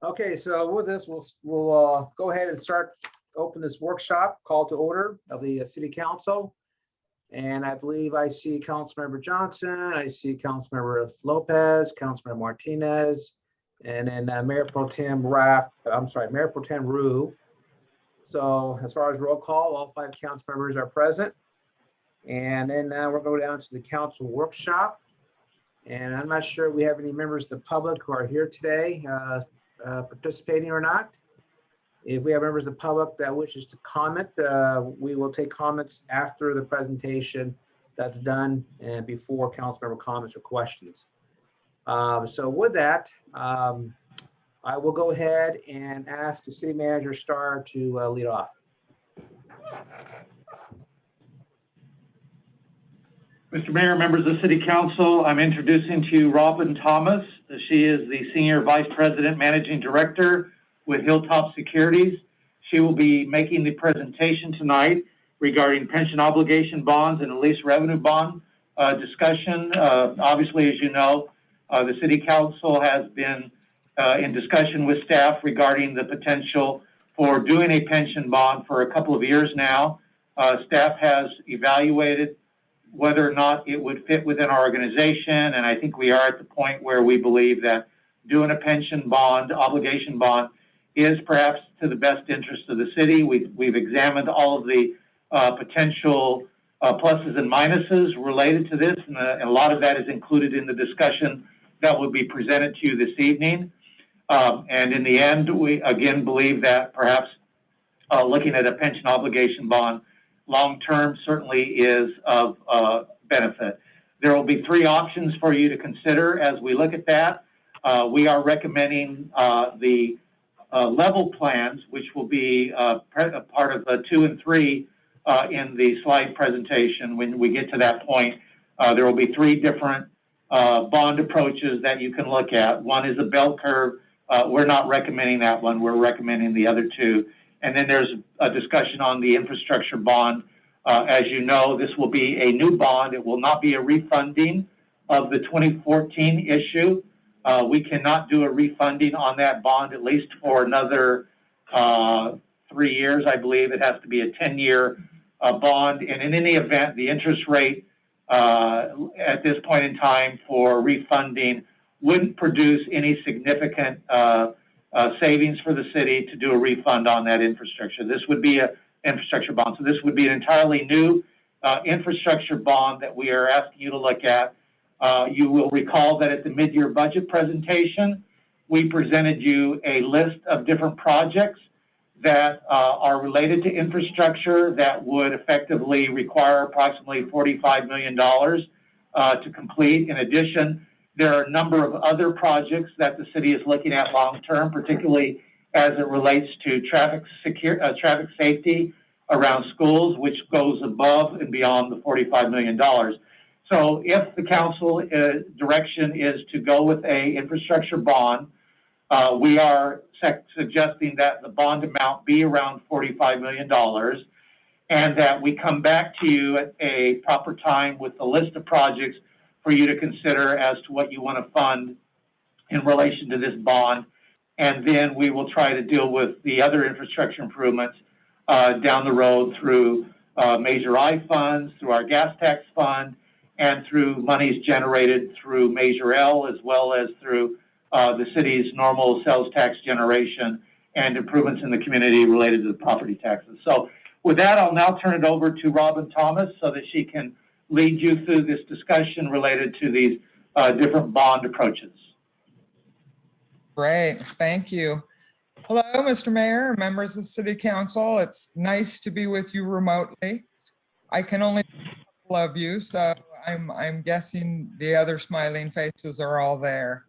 Okay, so with this, we'll go ahead and open this workshop, call to order of the City Council. And I believe I see Councilmember Johnson, I see Councilmember Lopez, Councilmember Martinez, and then Mayor Pro Tem Rue. So as far as roll call, all 5 council members are present. And then now we're going down to the council workshop. And I'm not sure we have any members of the public who are here today participating or not. If we have members of the public that wishes to comment, we will take comments after the presentation that's done and before council member comments or questions. So with that, I will go ahead and ask the city manager Starr to lead off. Mr. Mayor, members of the City Council, I'm introducing to you Robin Thomas. She is the Senior Vice President, Managing Director with Hilltop Securities. She will be making the presentation tonight regarding pension obligation bonds and a lease revenue bond discussion. Obviously, as you know, the City Council has been in discussion with staff regarding the potential for doing a pension bond for a couple of years now. Staff has evaluated whether or not it would fit within our organization, and I think we are at the point where we believe that doing a pension bond, obligation bond, is perhaps to the best interest of the city. We've examined all of the potential pluses and minuses related to this, and a lot of that is included in the discussion that will be presented to you this evening. And in the end, we again believe that perhaps looking at a pension obligation bond long-term certainly is of benefit. There will be 3 options for you to consider as we look at that. We are recommending the level plans, which will be part of 2 and 3 in the slide presentation. When we get to that point, there will be 3 different bond approaches that you can look at. One is a bell curve. We're not recommending that one. We're recommending the other 2. And then there's a discussion on the infrastructure bond. As you know, this will be a new bond. It will not be a refunding of the 2014 issue. We cannot do a refunding on that bond, at least for another 3 years, I believe. It has to be a 10-year bond. And in any event, the interest rate at this point in time for refunding wouldn't produce any significant savings for the city to do a refund on that infrastructure. This would be an infrastructure bond. So this would be an entirely new infrastructure bond that we are asking you to look at. You will recall that at the mid-year budget presentation, we presented you a list of different projects that are related to infrastructure that would effectively require approximately $45 million to complete. In addition, there are a number of other projects that the city is looking at long-term, particularly as it relates to traffic safety around schools, which goes above and beyond the $45 million. So if the council direction is to go with a infrastructure bond, we are suggesting that the bond amount be around $45 million and that we come back to you at a proper time with a list of projects for you to consider as to what you want to fund in relation to this bond. And then we will try to deal with the other infrastructure improvements down the road through Measure I funds, through our gas tax fund, and through monies generated through Measure L, as well as through the city's normal sales tax generation and improvements in the community related to the property taxes. So with that, I'll now turn it over to Robin Thomas so that she can lead you through this discussion related to these different bond approaches. Great, thank you. Hello, Mr. Mayor, members of the City Council. It's nice to be with you remotely. I can only love you, so I'm guessing the other smiling faces are all there.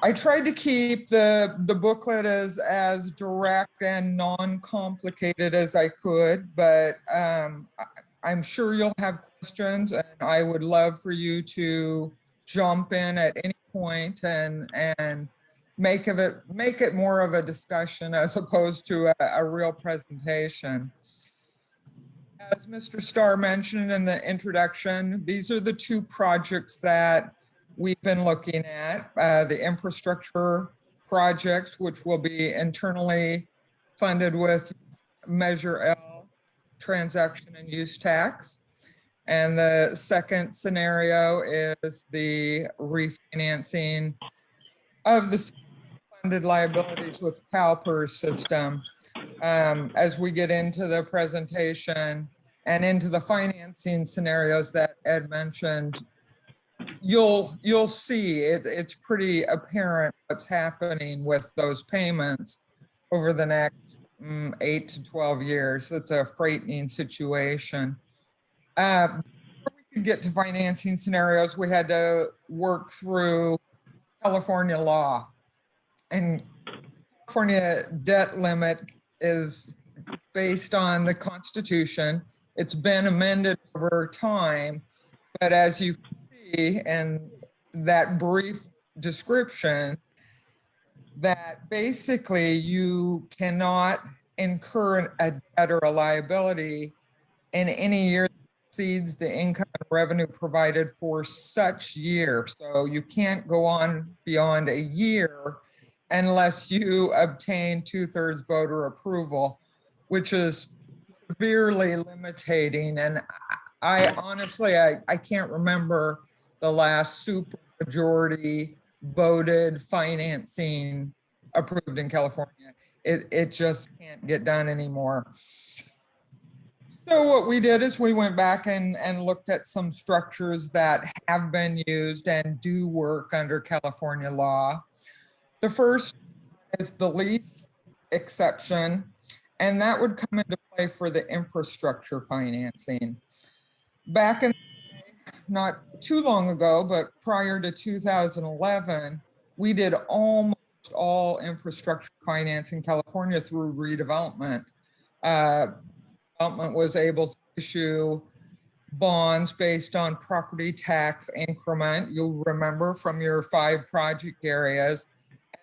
I tried to keep the booklet as direct and non-complicated as I could, but I'm sure you'll have questions, and I would love for you to jump in at any point and make it more of a discussion as opposed to a real presentation. As Mr. Starr mentioned in the introduction, these are the 2 projects that we've been looking at the infrastructure projects, which will be internally funded with Measure L, transaction and use tax. And the second scenario is the refinancing of the funded liabilities with Calpers system. As we get into the presentation and into the financing scenarios that Ed mentioned, you'll see it's pretty apparent what's happening with those payments over the next 8 to 12 years. It's a frightening situation. Before we could get to financing scenarios, we had to work through California law. And California debt limit is based on the Constitution. It's been amended over time, but as you see in that brief description, that basically you cannot incur a debt or a liability in any year that exceeds the income and revenue provided for such year. So you can't go on beyond a year unless you obtain 2/3 voter approval, which is severely limiting. And I honestly, I can't remember the last super majority voted financing approved in California. It just can't get done anymore. So what we did is we went back and looked at some structures that have been used and do work under California law. The first is the lease exception, and that would come into play for the infrastructure financing. Back in, not too long ago, but prior to 2011, we did almost all infrastructure finance in California through redevelopment. Development was able to issue bonds based on property tax increment. You'll remember from your 5 project areas.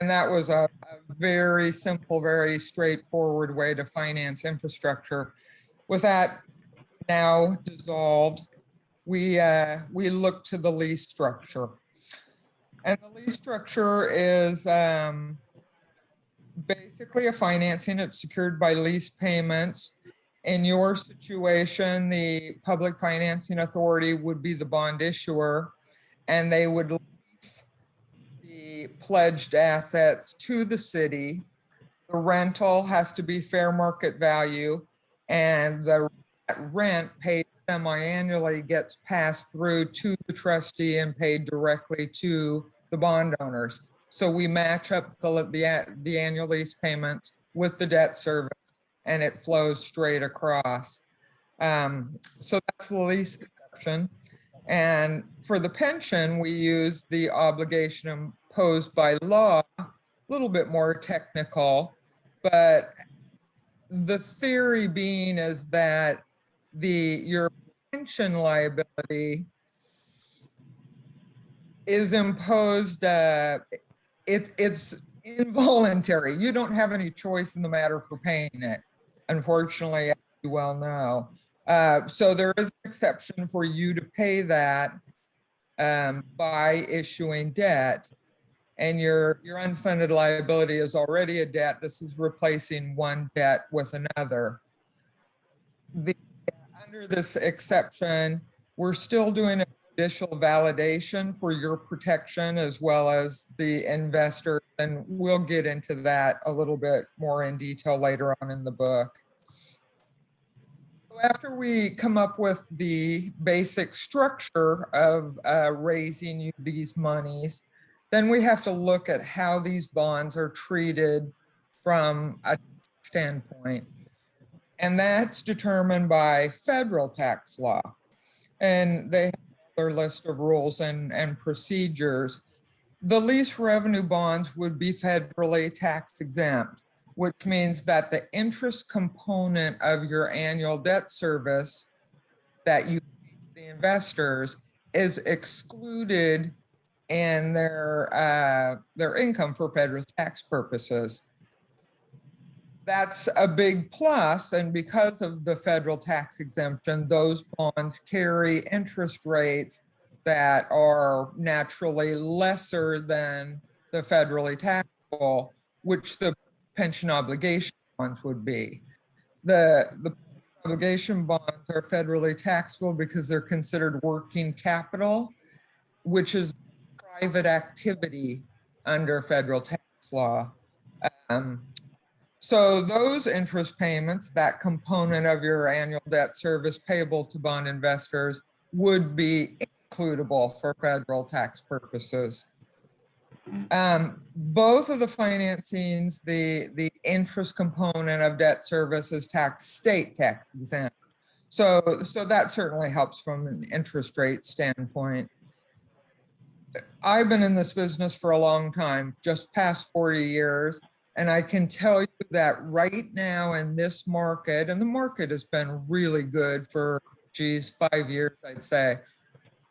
And that was a very simple, very straightforward way to finance infrastructure. With that now dissolved, we look to the lease structure. And the lease structure is basically a financing. It's secured by lease payments. In your situation, the Public Financing Authority would be the bond issuer, and they would lease the pledged assets to the city. The rental has to be fair market value, and the rent paid semi-annually gets passed through to the trustee and paid directly to the bond owners. So we match up the annual lease payments with the debt service, and it flows straight across. So that's the lease exception. And for the pension, we use the obligation imposed by law, a little bit more technical, but the theory being is that your pension liability is imposed, it's involuntary. You don't have any choice in the matter for paying it, unfortunately, as you well know. So there is an exception for you to pay that by issuing debt, and your unfunded liability is already a debt. This is replacing one debt with another. Under this exception, we're still doing a judicial validation for your protection as well as the investor, and we'll get into that a little bit more in detail later on in the book. So after we come up with the basic structure of raising you these monies, then we have to look at how these bonds are treated from a standpoint. And that's determined by federal tax law. And they have their list of rules and procedures. The lease revenue bonds would be federally tax exempt, which means that the interest component of your annual debt service that you pay to the investors is excluded in their income for federal tax purposes. That's a big plus, and because of the federal tax exemption, those bonds carry interest rates that are naturally lesser than the federally taxable, which the pension obligation bonds would be. The obligation bonds are federally taxable because they're considered working capital, which is private activity under federal tax law. So those interest payments, that component of your annual debt service payable to bond investors, would be includable for federal tax purposes. Both of the financings, the interest component of debt service is state tax exempt. So that certainly helps from an interest rate standpoint. I've been in this business for a long time, just past 40 years. And I can tell you that right now in this market, and the market has been really good for, 5 years, I'd say.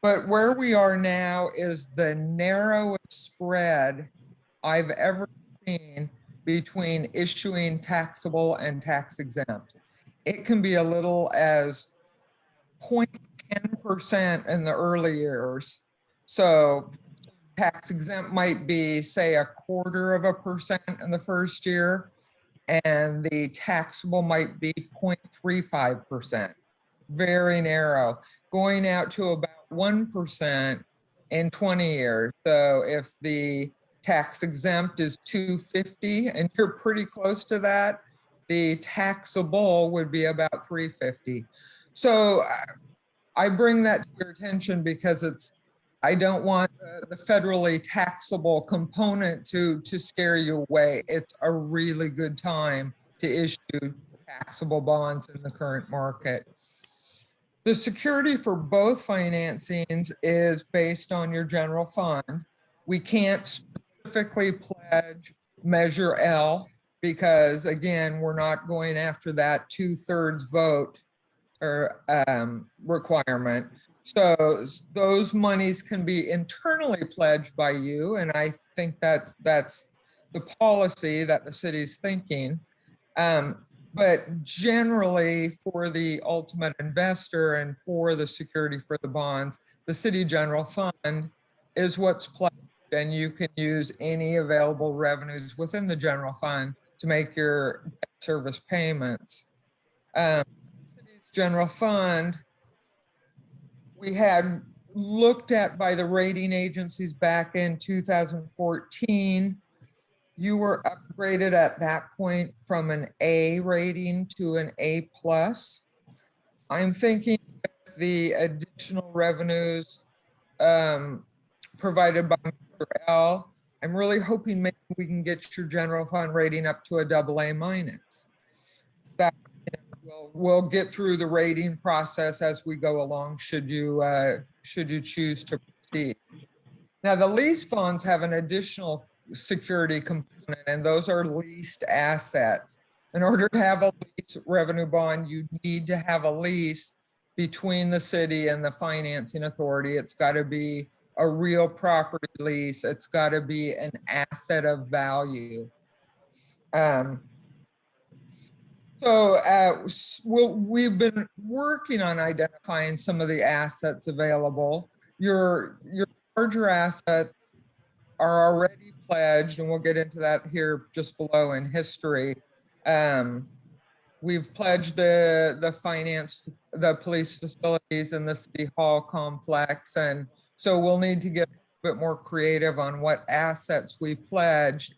But where we are now is the narrowest spread I've ever seen between issuing taxable and tax exempt. It can be a little as 0.10% in the early years. So tax exempt might be, say, 0.25% in the first year, and the taxable might be 0.35%. Very narrow, going out to about 1% in 20 years. So if the tax exempt is 250 and you're pretty close to that, the taxable would be about 350. So I bring that to your attention because I don't want the federally taxable component to scare you away. It's a really good time to issue taxable bonds in the current market. The security for both financings is based on your general fund. We can't specifically pledge Measure L because, again, we're not going after that 2/3 vote or requirement. So those monies can be internally pledged by you, and I think that's the policy that the city's thinking. But generally, for the ultimate investor and for the security for the bonds, the city general fund is what's pledged, and you can use any available revenues within the general fund to make your debt service payments. The city's general fund, we had looked at by the rating agencies back in 2014. You were upgraded at that point from an A rating to an A+. I'm thinking with the additional revenues provided by Mr. L, I'm really hoping maybe we can get your general fund rating up to a AA-. That, we'll get through the rating process as we go along, should you choose to proceed. Now, the lease bonds have an additional security component, and those are leased assets. In order to have a lease revenue bond, you need to have a lease between the city and the financing authority. It's got to be a real property lease. It's got to be an asset of value. We've been working on identifying some of the assets available. Your larger assets are already pledged, and we'll get into that here just below in history. We've pledged the police facilities in the City Hall complex, and so we'll need to get a bit more creative on what assets we pledged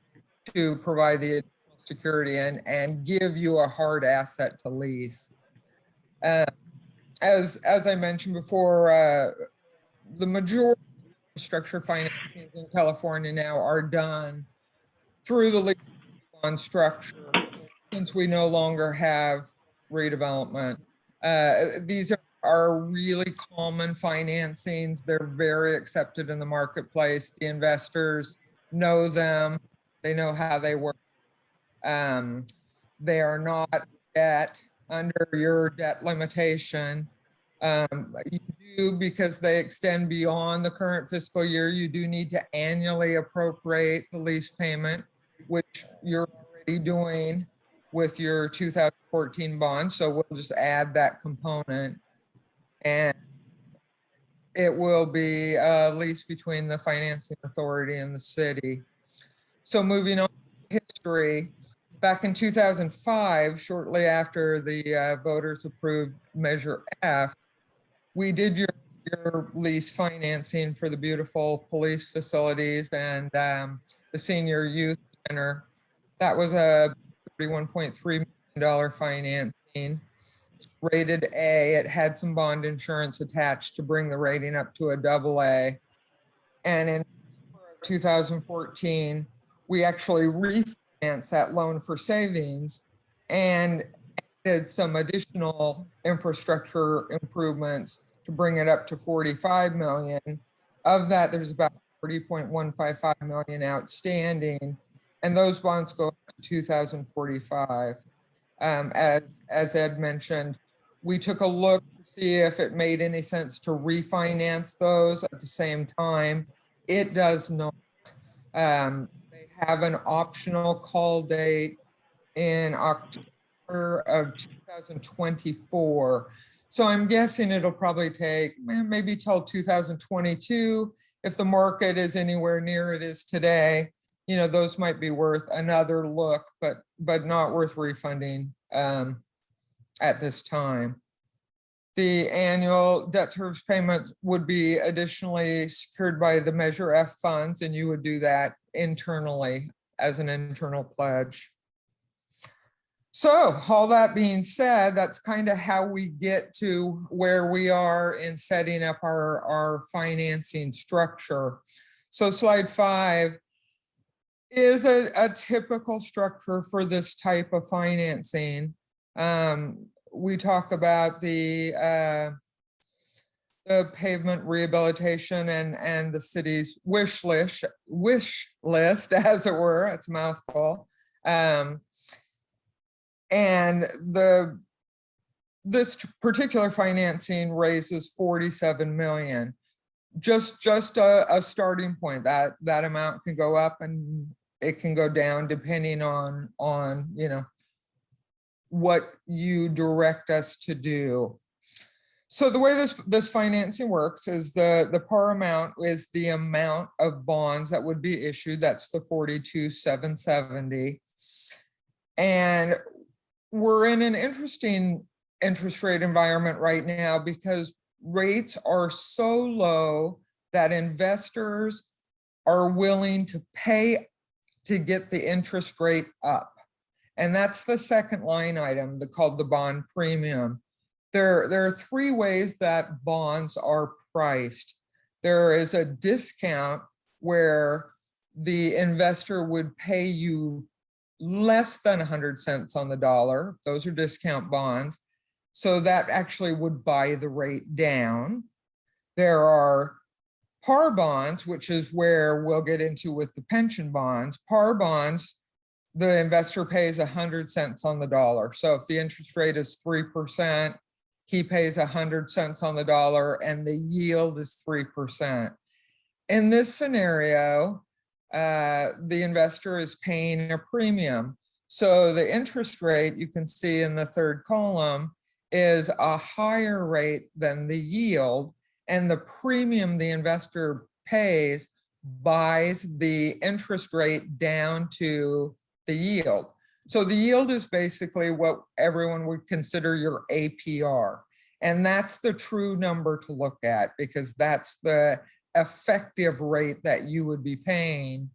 to provide the additional security and give you a hard asset to lease. As I mentioned before, the majority structure financings in California now are done through the lease bond structure, since we no longer have redevelopment. These are really common financings. They're very accepted in the marketplace. The investors know them. They know how they work. They are not debt under your debt limitation. You do, because they extend beyond the current fiscal year, you do need to annually appropriate the lease payment, which you're already doing with your 2014 bond. So we'll just add that component. And it will be a lease between the financing authority and the city. So moving on to history, back in 2005, shortly after the voters approved Measure F, we did your lease financing for the beautiful police facilities and the senior youth center. That was a $31.3 million financing, rated A. It had some bond insurance attached to bring the rating up to a AA. And in 2014, we actually refinanced that loan for savings and did some additional infrastructure improvements to bring it up to 45 million. Of that, there's about 40.155 million outstanding, and those bonds go up to 2045. As Ed mentioned, we took a look to see if it made any sense to refinance those at the same time. It does not. They have an optional call date in October of 2024. So I'm guessing it'll probably take maybe till 2022. If the market is anywhere near it is today, you know, those might be worth another look, but not worth refunding at this time. The annual debt service payment would be additionally secured by the Measure F funds, and you would do that internally as an internal pledge. So all that being said, that's kind of how we get to where we are in setting up our financing structure. So slide 5 is a typical structure for this type of financing. We talk about the pavement rehabilitation and the city's wish list, as it were. It's a mouthful. And this particular financing raises 47 million. Just a starting point. That amount can go up and it can go down depending on you know what you direct us to do. So the way this financing works is the par amount is the amount of bonds that would be issued. That's the 42,770. And we're in an interesting interest rate environment right now because rates are so low that investors are willing to pay to get the interest rate up. And that's the second line item called the bond premium. There are 3 ways that bonds are priced. There is a discount where the investor would pay you less than 100 cents on the dollar. Those are discount bonds. So that actually would buy the rate down. There are par bonds, which is where we'll get into with the pension bonds. Par bonds, the investor pays 100 cents on the dollar. So if the interest rate is 3%, he pays 100 cents on the dollar and the yield is 3%. In this scenario, the investor is paying a premium. So the interest rate you can see in the third column is a higher rate than the yield, and the premium the investor pays buys the interest rate down to the yield. So the yield is basically what everyone would consider your APR. And that's the true number to look at because that's the effective rate that you would be paying.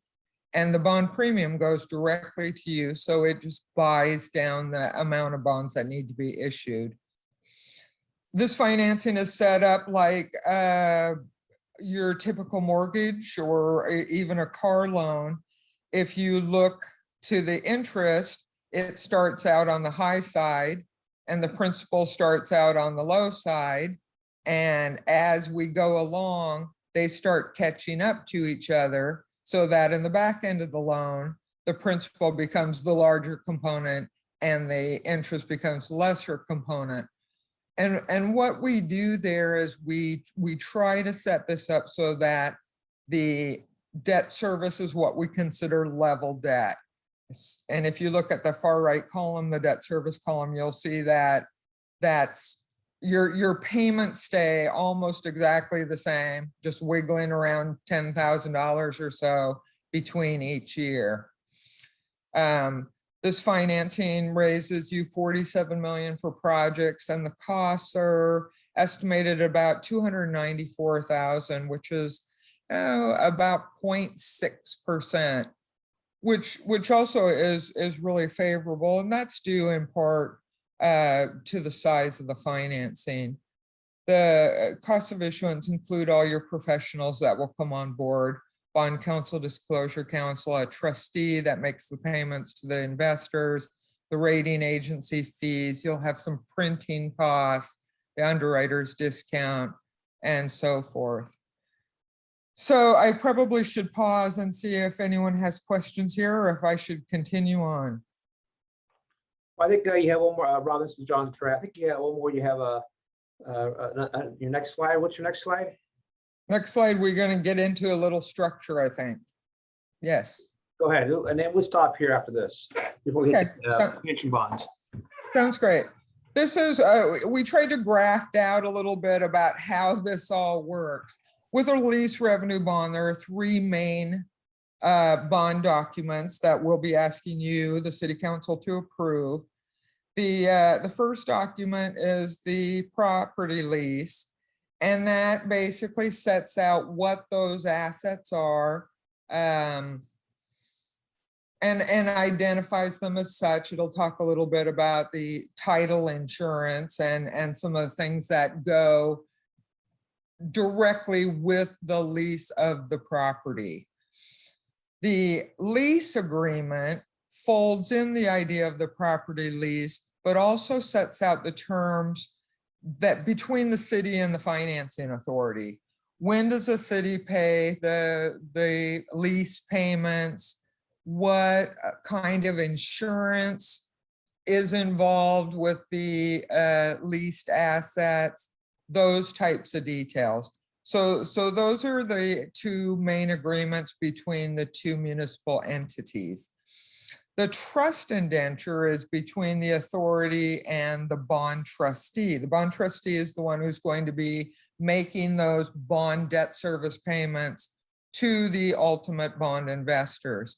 And the bond premium goes directly to you. So it just buys down the amount of bonds that need to be issued. This financing is set up like your typical mortgage or even a car loan. If you look to the interest, it starts out on the high side and the principal starts out on the low side. And as we go along, they start catching up to each other so that in the back end of the loan, the principal becomes the larger component and the interest becomes the lesser component. And what we do there is we try to set this up so that the debt service is what we consider level debt. And if you look at the far right column, the debt service column, you'll see that that's your payments stay almost exactly the same, just wiggling around $10,000 or so between each year. This financing raises you 47 million for projects, and the costs are estimated about 294,000, which is about 0.6%, which also is really favorable, and that's due in part to the size of the financing. The cost of issuance include all your professionals that will come on board: bond counsel, disclosure counsel, a trustee that makes the payments to the investors, the rating agency fees. You'll have some printing costs, the underwriter's discount, and so forth. So I probably should pause and see if anyone has questions here, or if I should continue on. I think you have one more, Rob, this is John Trey. I think you have one more. You have your next slide. What's your next slide? Next slide, we're going to get into a little structure, I think. Yes. Go ahead, and then we'll stop here after this, before we Okay, get pension bonds. Sounds great. This is, we tried to graft out a little bit about how this all works. With a lease revenue bond, there are three main bond documents that we'll be asking you, the city council, to approve. The first document is the property lease, and that basically sets out what those assets are, and identifies them as such. It'll talk a little bit about the title insurance and some of the things that go directly with the lease of the property. The lease agreement folds in the idea of the property lease, but also sets out the terms that between the city and the financing authority. When does the city pay the lease payments? What kind of insurance is involved with the leased assets? Those types of details. So those are the two main agreements between the two municipal entities. The trust indenture is between the authority and the bond trustee. The bond trustee is the one who's going to be making those bond debt service payments to the ultimate bond investors.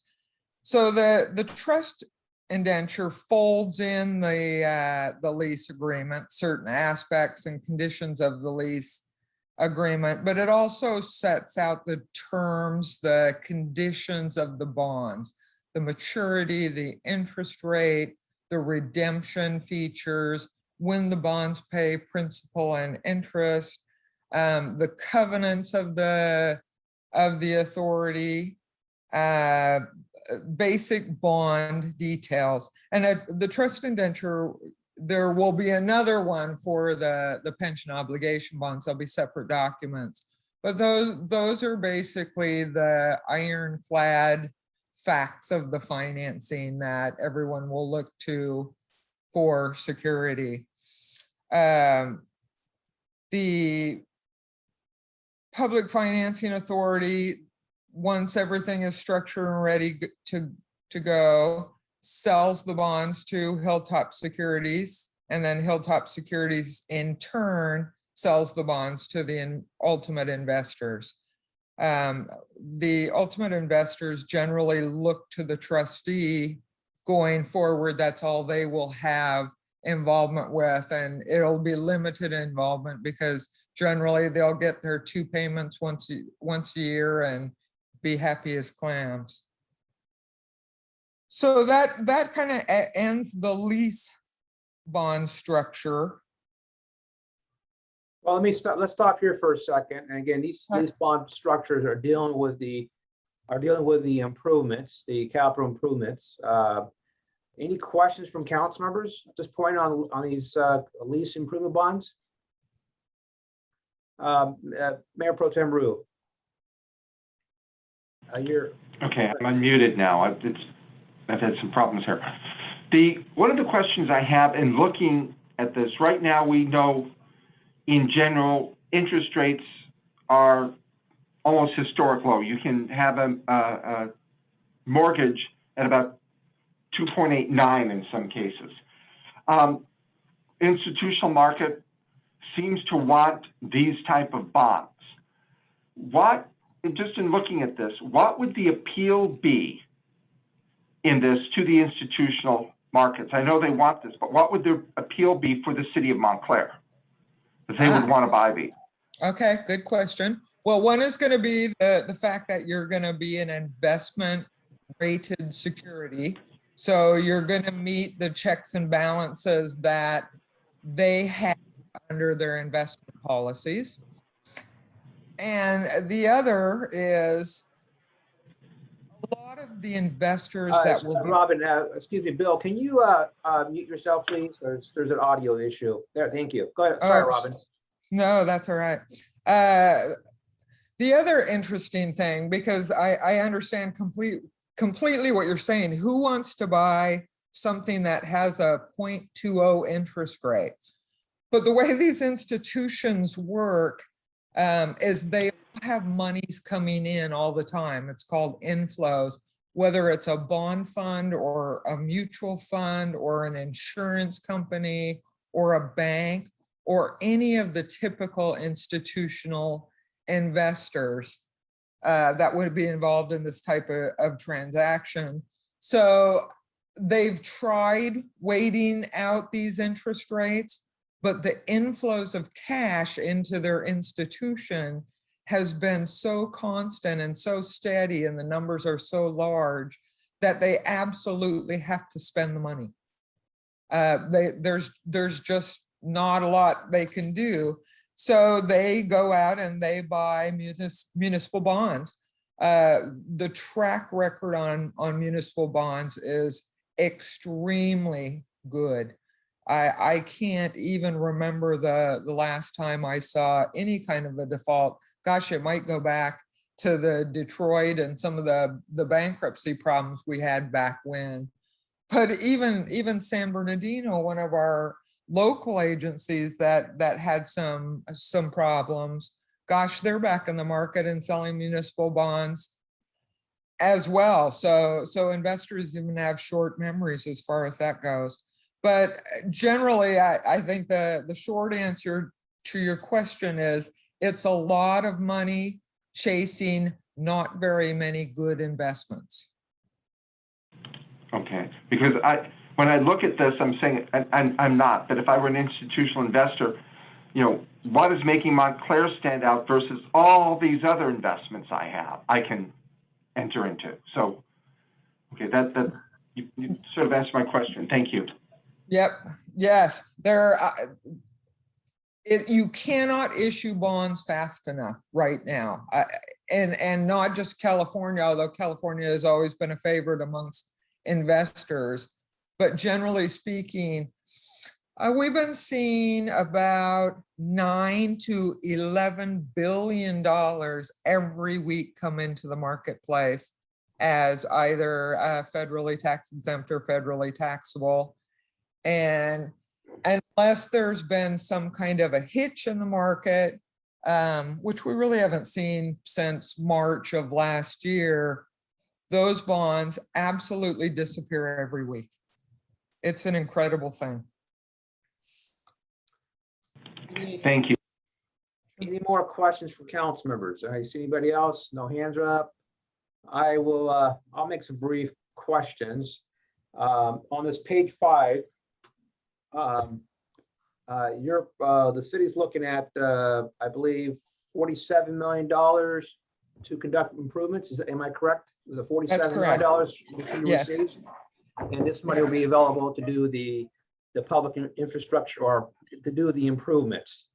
So the trust indenture folds in the lease agreement, certain aspects and conditions of the lease agreement, but it also sets out the terms, the conditions of the bonds, the maturity, the interest rate, the redemption features, when the bonds pay principal and interest, the covenants of the authority, basic bond details. And the trust indenture, there will be another one for the pension obligation bonds. There'll be separate documents, but those are basically the ironclad facts of the financing that everyone will look to for security. The public financing authority, once everything is structured and ready to go, sells the bonds to Hilltop Securities, and then Hilltop Securities in turn sells the bonds to the ultimate investors. The ultimate investors generally look to the trustee going forward. That's all they will have involvement with, and it'll be limited involvement because generally they'll get their two payments once a year and be happy as clams. So that kind of ends the lease bond structure. Well, let's stop here for a second. And again, these bond structures are dealing with the improvements, the capital improvements. Any questions from council members at this point on these lease improvement bonds? Mayor Pro Tem Rue. Okay, I'm unmuted now. I've had some problems here. One of the questions I have in looking at this, right now we know in general interest rates are almost historic low. You can have a mortgage at about 2.89 in some cases. Institutional market seems to want these type of bonds. What, just in looking at this, what would the appeal be in this to the institutional markets? I know they want this, but what would the appeal be for the city of Montclair that they would want to buy these? Okay, good question. Well, one is going to be the fact that you're going to be an investment rated security. So you're going to meet the checks and balances that they have under their investment policies. And the other is a lot of the investors that will be. Robin, excuse me, Bill, can you mute yourself, please? There's an audio issue. There, thank you. Go ahead. Sorry, Robin. No, that's all right. The other interesting thing, because I understand completely what you're saying. Who wants to buy something that has a 0.20 interest rate? But the way these institutions work is they have monies coming in all the time. It's called inflows, whether it's a bond fund or a mutual fund or an insurance company or a bank or any of the typical institutional investors that would be involved in this type of transaction. So they've tried waiting out these interest rates, but the inflows of cash into their institution has been so constant and so steady, and the numbers are so large that they absolutely have to spend the money. There's just not a lot they can do. So they go out and they buy municipal bonds. The track record on municipal bonds is extremely good. I can't even remember the last time I saw any kind of a default. Gosh, it might go back to the Detroit and some of the bankruptcy problems we had back when. But even San Bernardino, one of our local agencies that had some problems, gosh, they're back in the market and selling municipal bonds as well. So investors even have short memories as far as that goes. But generally, I think the short answer to your question is it's a lot of money chasing not very many good investments. Okay, because when I look at this, I'm saying, and I'm not, but if I were an institutional investor, what is making Montclair stand out versus all these other investments I can enter into? So, okay, that you sort of answered my question. Thank you. Yep. Yes. You cannot issue bonds fast enough right now, and not just California, although California has always been a favorite amongst investors. But generally speaking, we've been seeing about $9 to $11 billion every week come into the marketplace as either federally tax exempt or federally taxable. And unless there's been some kind of a hitch in the market, which we really haven't seen since March of last year, those bonds absolutely disappear every week. It's an incredible thing. Thank you. Any more questions for council members? I see anybody else? No hands are up. I'll make some brief questions. On this page 5, the city's looking at, I believe, $47 million to conduct improvements. Am I correct? Is it $47 million the city receives? And this money will be available to do the public infrastructure or to do the improvements.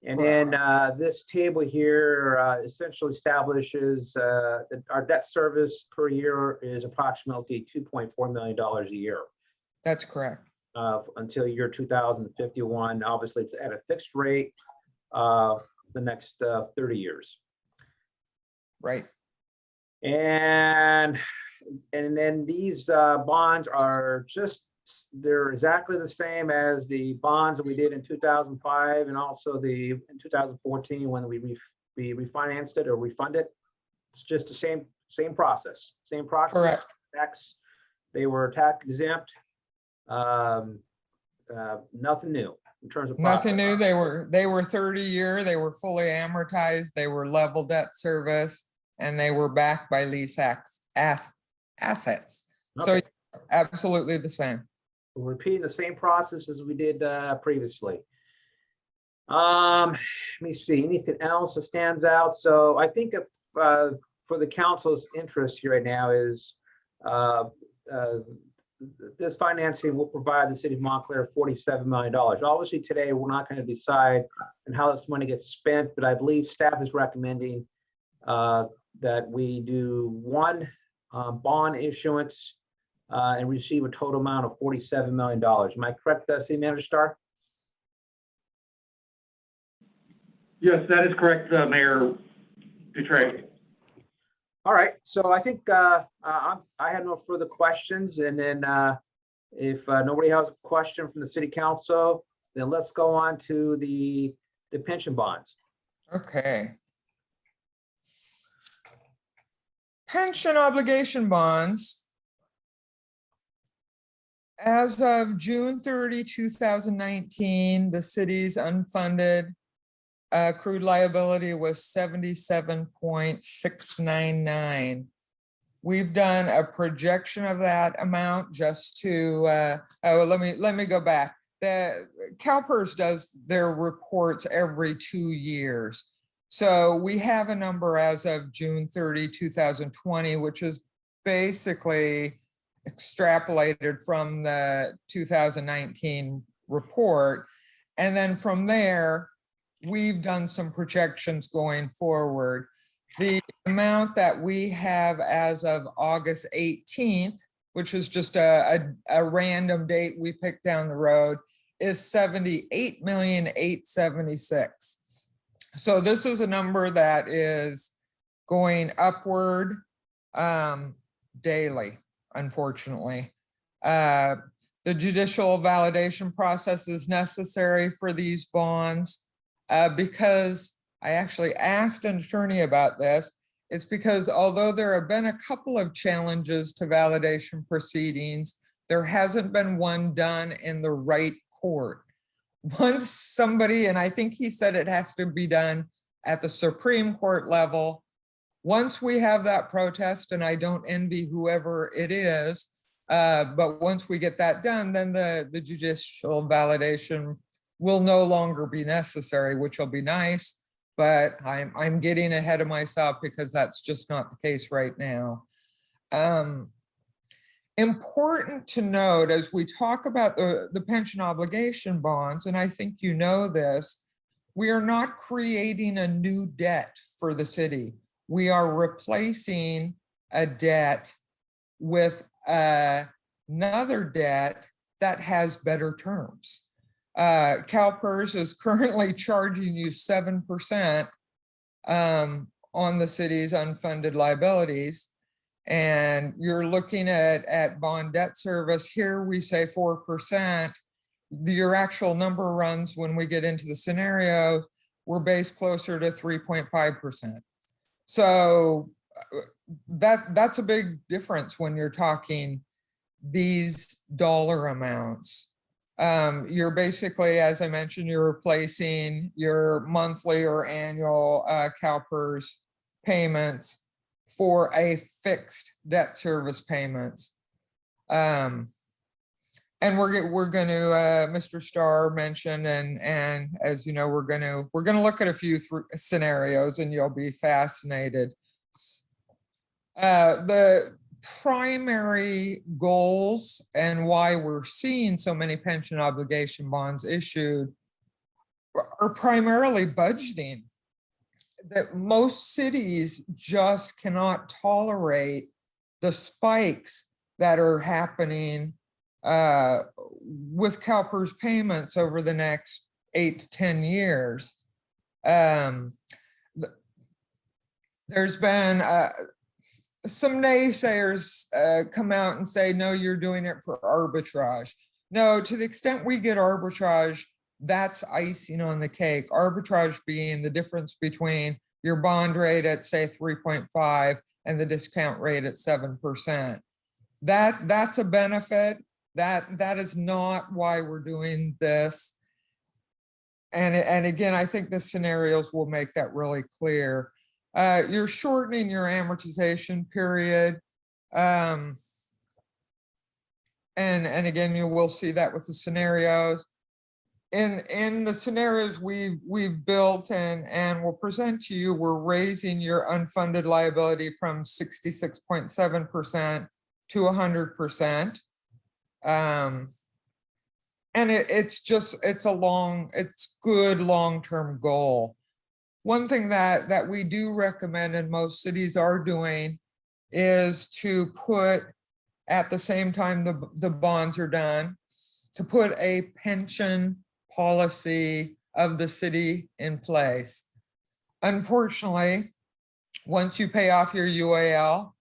And then this table here essentially establishes that our debt service per year is approximately $2.4 million a year. That's correct. Until year 2051. Obviously, it's at a fixed rate the next 30 years. Right. And then these bonds are they're exactly the same as the bonds that we did in 2005 and also in 2014 when we refinanced it or refunded. It's just the same process. Correct. They were tax exempt. Nothing new. in terms of Nothing process? new. They were 30-year, they were fully amortized, they were level debt service, and they were backed by lease assets. So Okay. absolutely the same. We're repeating the same process as we did previously. Let me see, anything else that stands out? So I think if, for the council's interest here right now is this financing will provide the city of Montclair $47 million. Obviously, today, we're not going to decide on how this money gets spent, but I believe staff is recommending that we do one bond issuance and receive a total amount of $47 million. Am I correct, City Manager Starr? Yes, that is correct, Mayor Dutray. All right, so I think I had no further questions, and then if nobody has a question from the city council, then let's go on to the pension bonds. Okay. Pension obligation bonds. As of June 30, 2019, the city's unfunded accrued liability was 77.699. We've done a projection of that amount just to, let me go back. The Calpers does their reports every 2 years. So we have a number as of June 30, 2020, which is basically extrapolated from the 2019 report. And then from there, we've done some projections going forward. The amount that we have as of August 18th, which was just a random date we picked down the road, is 78,876,000. So this is a number that is going upward daily, unfortunately. The judicial validation process is necessary for these bonds. Because I actually asked an attorney about this. It's because although there have been a couple of challenges to validation proceedings, there hasn't been one done in the right court. Once somebody, and I think he said it has to be done at the Supreme Court level, once we have that protest, and I don't envy whoever it is, but once we get that done, then the judicial validation will no longer be necessary, which will be nice, but I'm getting ahead of myself because that's just not the case right now. Important to note as we talk about the pension obligation bonds, and I think you know this, we are not creating a new debt for the city. We are replacing a debt with another debt that has better terms. Calpers is currently charging you 7% on the city's unfunded liabilities. And you're looking at bond debt service. Here we say 4%. Your actual number runs when we get into the scenario, we're based closer to 3.5%. So that's a big difference when you're talking these dollar amounts. You're basically, as I mentioned, you're replacing your monthly or annual Calpers payments for a fixed debt service payments. And we're going to, Mr. Starr mentioned, and as you know, we're going to look at a few scenarios, and you'll be fascinated. The primary goals and why we're seeing so many pension obligation bonds issued are primarily budgeting. That most cities just cannot tolerate the spikes that are happening with Calpers payments over the next 8 to 10 years. There's been some naysayers come out and say, no, you're doing it for arbitrage. No, to the extent we get arbitrage, that's icing on the cake. Arbitrage being the difference between your bond rate at say 3.5 and the discount rate at 7%. That's a benefit. That is not why we're doing this. And again, I think the scenarios will make that really clear. You're shortening your amortization period. And again, you will see that with the scenarios. In the scenarios we've built and will present to you, we're raising your unfunded liability from 66.7% to 100%. And it's good long-term goal. One thing that we do recommend, and most cities are doing, is to put, at the same time the bonds are done, to put a pension policy of the city in place. Unfortunately, once you pay off your UAL,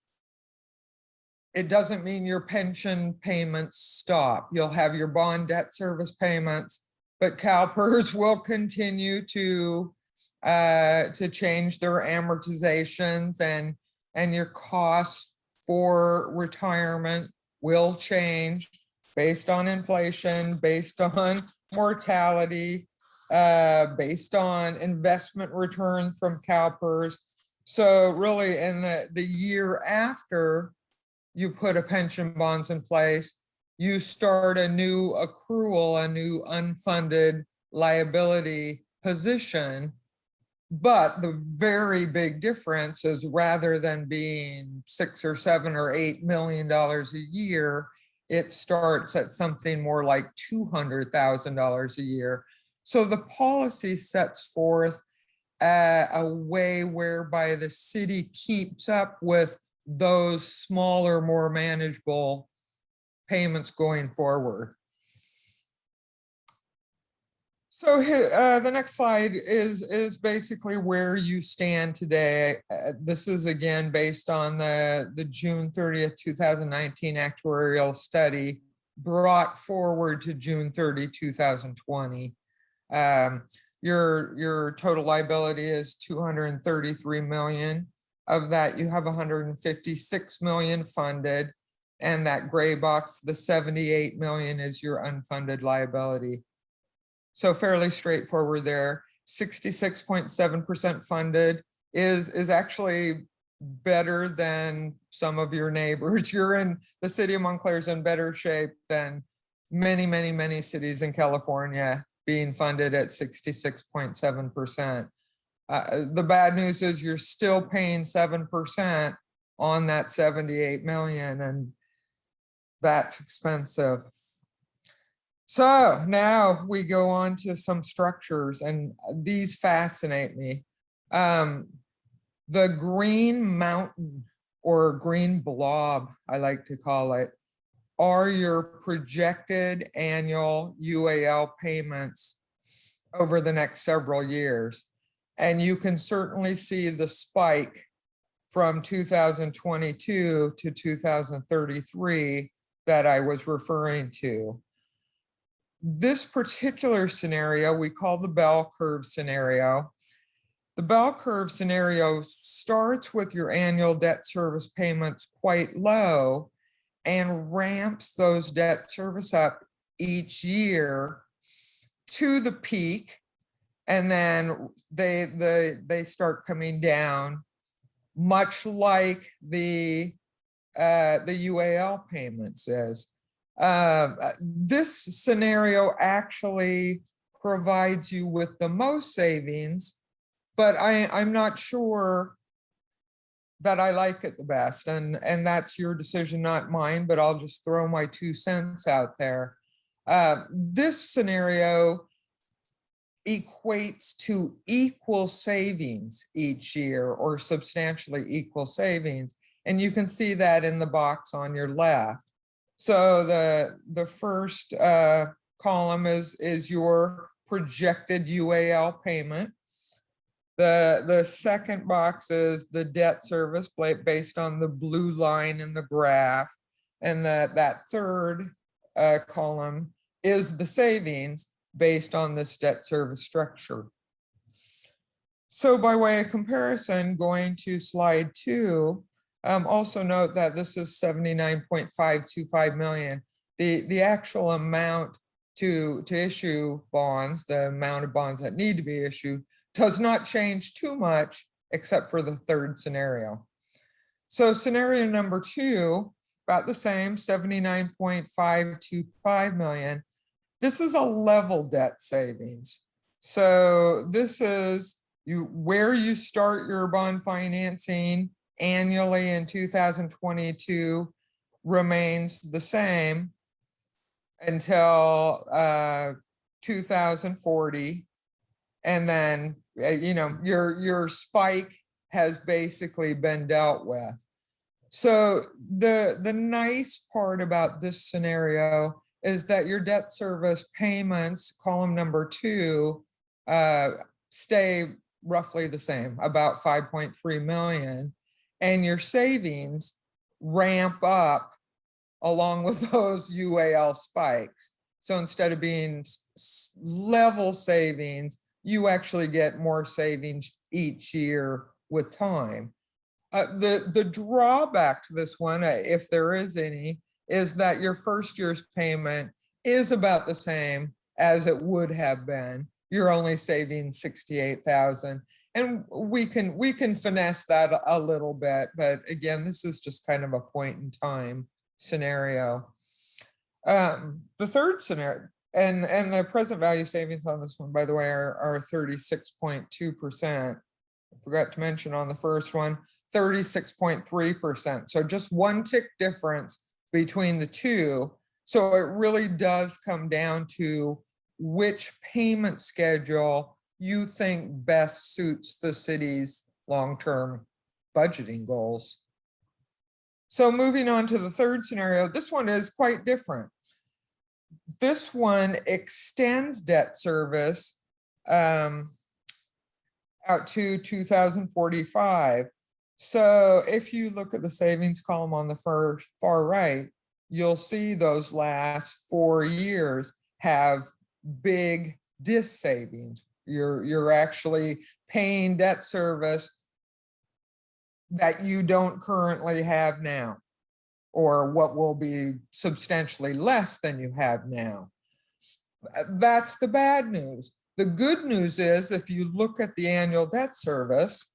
it doesn't mean your pension payments stop. You'll have your bond debt service payments, but Calpers will continue to change their amortizations, and your costs for retirement will change based on inflation, based on mortality, based on investment return from Calpers. So really in the year after you put a pension bonds in place, you start a new accrual, a new unfunded liability position. But the very big difference is, rather than being $6 or $7 or $8 million a year, it starts at something more like $200,000 a year. So the policy sets forth a way whereby the city keeps up with those smaller, more manageable payments going forward. So the next slide is basically where you stand today. This is again based on the June 30th, 2019 actuarial study brought forward to June 30, 2020. Your total liability is 233 million. Of that, you have 156 million funded, and that gray box, the 78 million, is your unfunded liability. So fairly straightforward there. 66.7% funded is actually better than some of your neighbors. The city of Montclair is in better shape than many cities in California, being funded at 66.7%. The bad news is you're still paying 7% on that 78 million, and that's expensive. So now we go on to some structures, and these fascinate me. The green mountain, or green blob, I like to call it, are your projected annual UAL payments over the next several years. And you can certainly see the spike from 2022 to 2033 that I was referring to. This particular scenario we call the bell curve scenario. The bell curve scenario starts with your annual debt service payments quite low and ramps those debt service up each year to the peak, and then they start coming down, much like the UAL payments is. This scenario actually provides you with the most savings, but I'm not sure that I like it the best, and that's your decision, not mine, but I'll just throw my 2 cents out there. This scenario equates to equal savings each year, or substantially equal savings. And you can see that in the box on your left. So the first column is your projected UAL payment. The second box is the debt service based on the blue line in the graph. And that third column is the savings based on this debt service structure. So by way of comparison, going to slide 2, also note that this is 79.525 million. The actual amount to issue bonds, the amount of bonds that need to be issued, does not change too much except for the third scenario. So scenario number 2, about the same, 79.525 million. This is a level debt savings. So this is where you start your bond financing annually in 2022 remains the same until 2040. And then, your spike has basically been dealt with. So the nice part about this scenario is that your debt service payments, column number 2, stay roughly the same, about 5.3 million, and your savings ramp up along with those UAL spikes. So instead of being level savings, you actually get more savings each year with time. The drawback to this one, if there is any, is that your first year's payment is about the same as it would have been. You're only saving 68,000, and we can finesse that a little bit. But again, this is just kind of a point in time scenario. The third scenario, and the present value savings on this one, by the way, are 36.2%. I forgot to mention on the first one, 36.3%. So just one tick difference between the two. So it really does come down to which payment schedule you think best suits the city's long-term budgeting goals. So moving on to the third scenario, this one is quite different. This one extends debt service out to 2045. So if you look at the savings column on the far right, you'll see those last 4 years have big dis savings. You're actually paying debt service that you don't currently have now, or what will be substantially less than you have now. That's the bad news. The good news is, if you look at the annual debt service,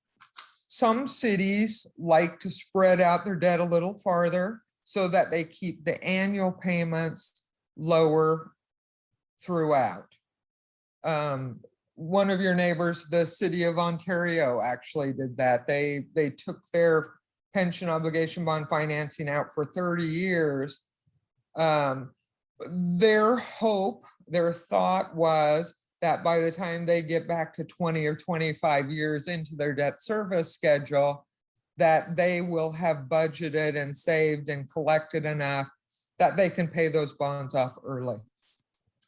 some cities like to spread out their debt a little farther so that they keep the annual payments lower throughout. One of your neighbors, the city of Ontario, actually did that. They took their pension obligation bond financing out for 30 years. Their hope, their thought was that by the time they get back to 20 or 25 years into their debt service schedule, that they will have budgeted and saved and collected enough that they can pay those bonds off early.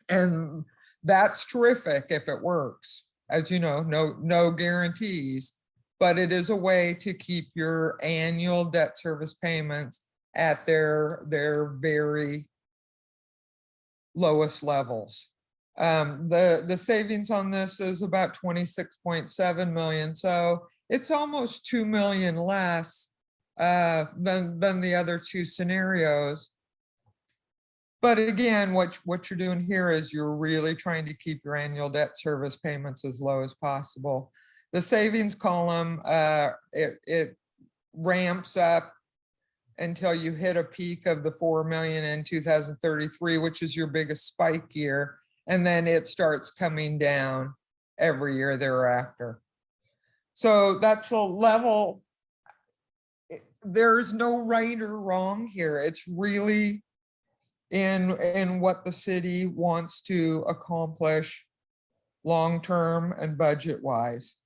And that's terrific if it works. As you know, no guarantees, but it is a way to keep your annual debt service payments at their very lowest levels. The savings on this is about 26.7 million. So it's almost 2 million less than the other two scenarios. But again, what you're doing here is you're really trying to keep your annual debt service payments as low as possible. The savings column, it ramps up until you hit a peak of the 4 million in 2033, which is your biggest spike year. And then it starts coming down every year thereafter. So that's a level. There's no right or wrong here. It's really in what the city wants to accomplish long-term and budget-wise.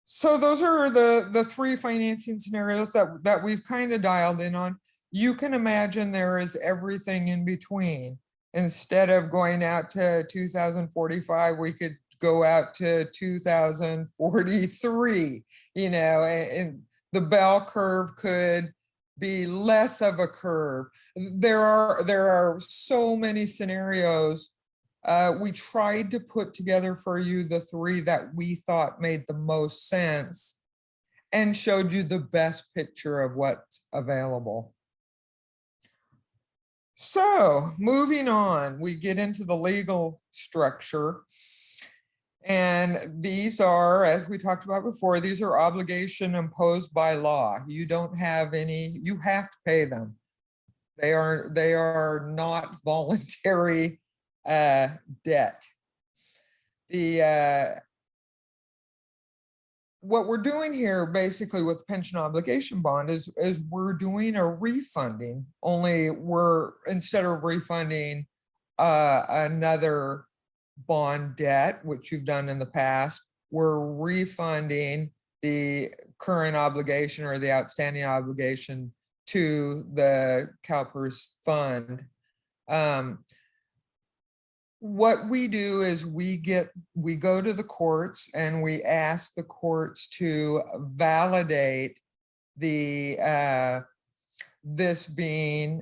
So those are the three financing scenarios that we've kind of dialed in on. You can imagine there is everything in between. Instead of going out to 2045, we could go out to 2043, and the bell curve could be less of a curve. There are so many scenarios. We tried to put together for you the three that we thought made the most sense and showed you the best picture of what's available. So moving on, we get into the legal structure. And these are, as we talked about before, these are obligation imposed by law. You don't have any, you have to pay them. They are not voluntary debt. What we're doing here basically with pension obligation bond is we're doing a refunding, only we're, instead of refunding another bond debt, which you've done in the past, we're refunding the current obligation or the outstanding obligation to the Calpers fund. What we do is we go to the courts and we ask the courts to validate the this being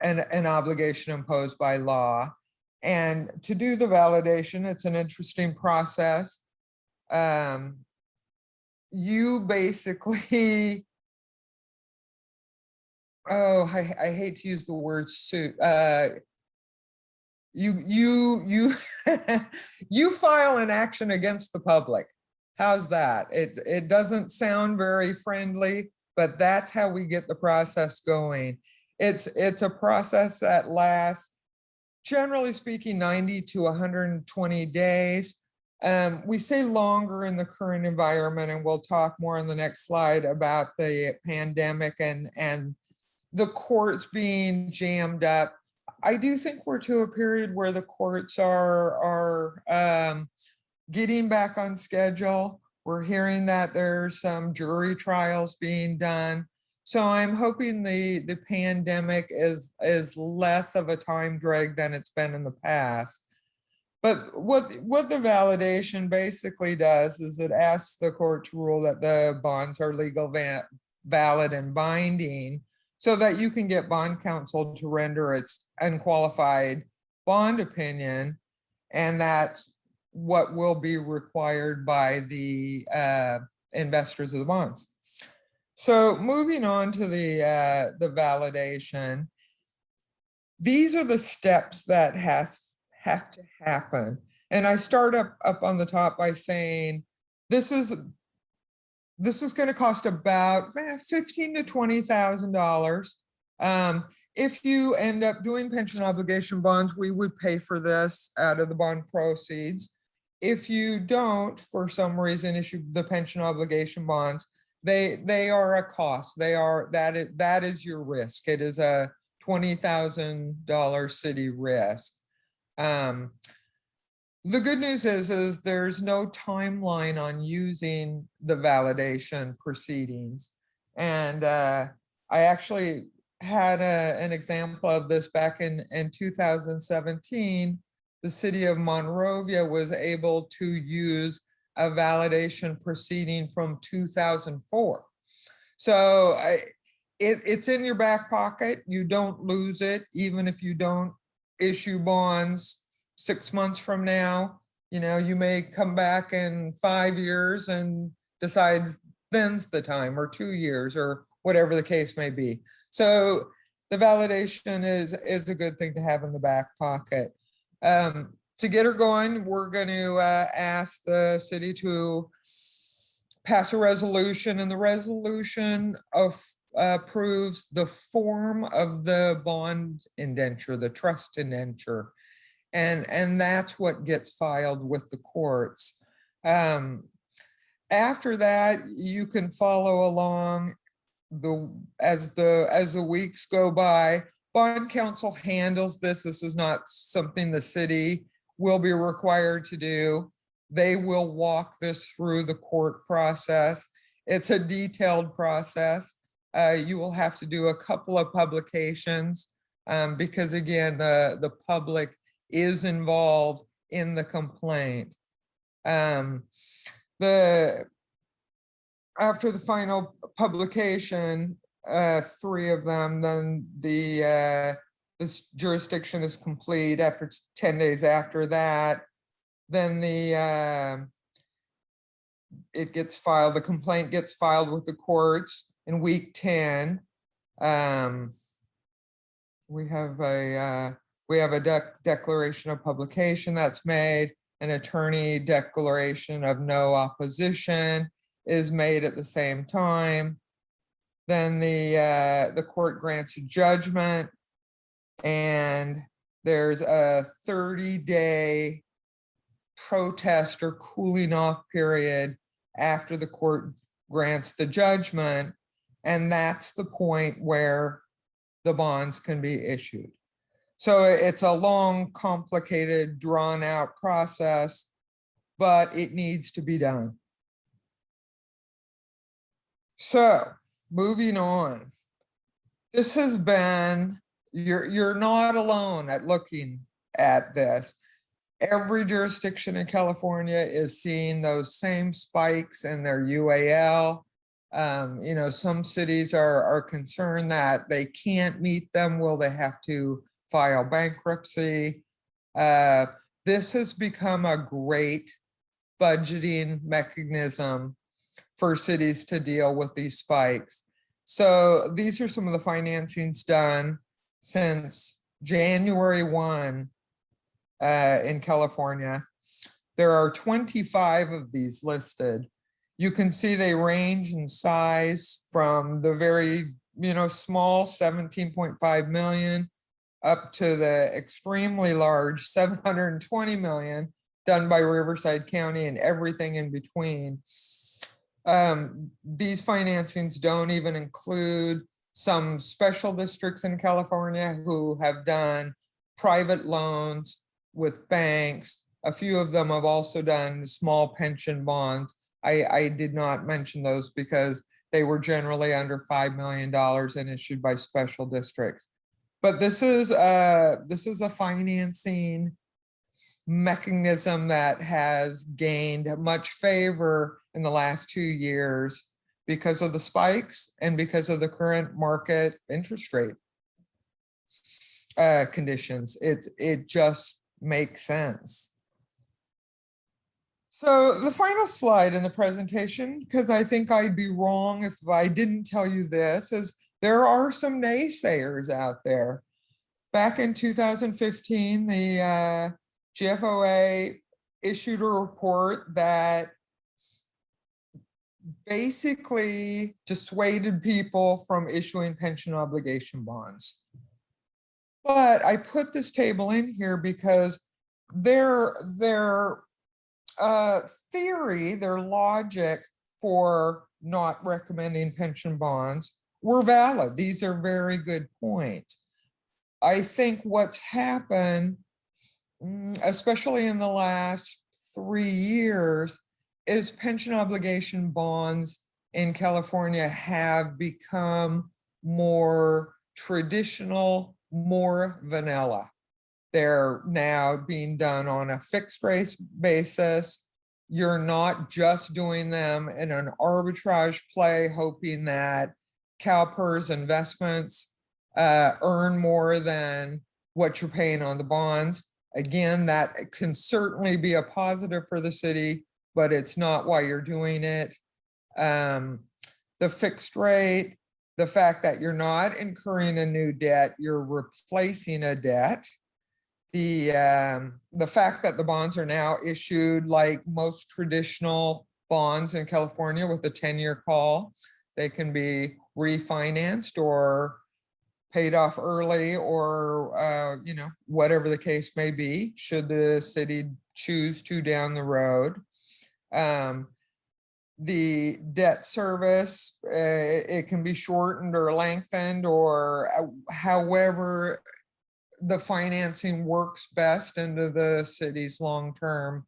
an obligation imposed by law. And to do the validation, it's an interesting process. You basically, oh, I hate to use the word suit. You you file an action against the public. How's that? It doesn't sound very friendly, but that's how we get the process going. It's a process that lasts, generally speaking, 90 to 120 days. We say longer in the current environment, and we'll talk more on the next slide about the pandemic and the courts being jammed up. I do think we're to a period where the courts are getting back on schedule. We're hearing that there's some jury trials being done. So I'm hoping the pandemic is less of a time drag than it's been in the past. But what the validation basically does is it asks the court to rule that the bonds are legal, valid, and binding, so that you can get bond counsel to render its unqualified bond opinion. And that's what will be required by the investors of the bonds. So moving on to the validation, these are the steps that have to happen. And I start up on the top by saying, this is going to cost about $15,000 to $20,000. If you end up doing pension obligation bonds, we would pay for this out of the bond proceeds. If you don't, for some reason, issue the pension obligation bonds, they are a cost. That is your risk. It is a $20,000 city risk. The good news is there's no timeline on using the validation proceedings. And I actually had an example of this back in 2017. The city of Monrovia was able to use a validation proceeding from 2004. So it's in your back pocket. You don't lose it, even if you don't issue bonds 6 months from now. You know, you may come back in 5 years and decide then's the time, or 2 years, or whatever the case may be. So the validation is a good thing to have in the back pocket. To get her going, we're going to ask the city to pass a resolution, and the resolution approves the form of the bond indenture, the trust indenture. And that's what gets filed with the courts. After that, you can follow along as the weeks go by. Bond counsel handles this. This is not something the city will be required to do. They will walk this through the court process. It's a detailed process. You will have to do a couple of publications because, again, the public is involved in the complaint. After the final publication, 3 of them, then this jurisdiction is complete. After 10 days after that, then it gets filed. The complaint gets filed with the courts in week 10. we have a declaration of publication that's made, an attorney declaration of no opposition is made at the same time. Then the court grants a judgment, and there's a 30-day protest or cooling off period after the court grants the judgment. And that's the point where the bonds can be issued. So it's a long, complicated, drawn out process, but it needs to be done. So moving on, this has been, you're not alone at looking at this. Every jurisdiction in California is seeing those same spikes in their UAL. You know, some cities are concerned that they can't meet them. Will they have to file bankruptcy? This has become a great budgeting mechanism for cities to deal with these spikes. So these are some of the financings done since January 1 in California. There are 25 of these listed. You can see they range in size from the very, small 17.5 million up to the extremely large 720 million done by Riverside County and everything in between. These financings don't even include some special districts in California who have done private loans with banks. A few of them have also done small pension bonds. I did not mention those because they were generally under $5 million and issued by special districts. But this is a financing mechanism that has gained much favor in the last 2 years because of the spikes and because of the current market interest rate conditions. It just makes sense. So the final slide in the presentation, because I think I'd be wrong if I didn't tell you this, is there are some naysayers out there. Back in 2015, the GFOA issued a report that basically dissuaded people from issuing pension obligation bonds. But I put this table in here because their theory, their logic for not recommending pension bonds were valid. These are very good points. I think what's happened, especially in the last 3 years, is pension obligation bonds in California have become more traditional, more vanilla. They're now being done on a fixed rate basis. You're not just doing them in an arbitrage play, hoping that Calpers investments earn more than what you're paying on the bonds. Again, that can certainly be a positive for the city, but it's not why you're doing it. The fixed rate, the fact that you're not incurring a new debt, you're replacing a debt. The fact that the bonds are now issued like most traditional bonds in California with a 10-year call, they can be refinanced or paid off early or, whatever the case may be, should the city choose to down the road. The debt service, it can be shortened or lengthened or however the financing works best into the city's long-term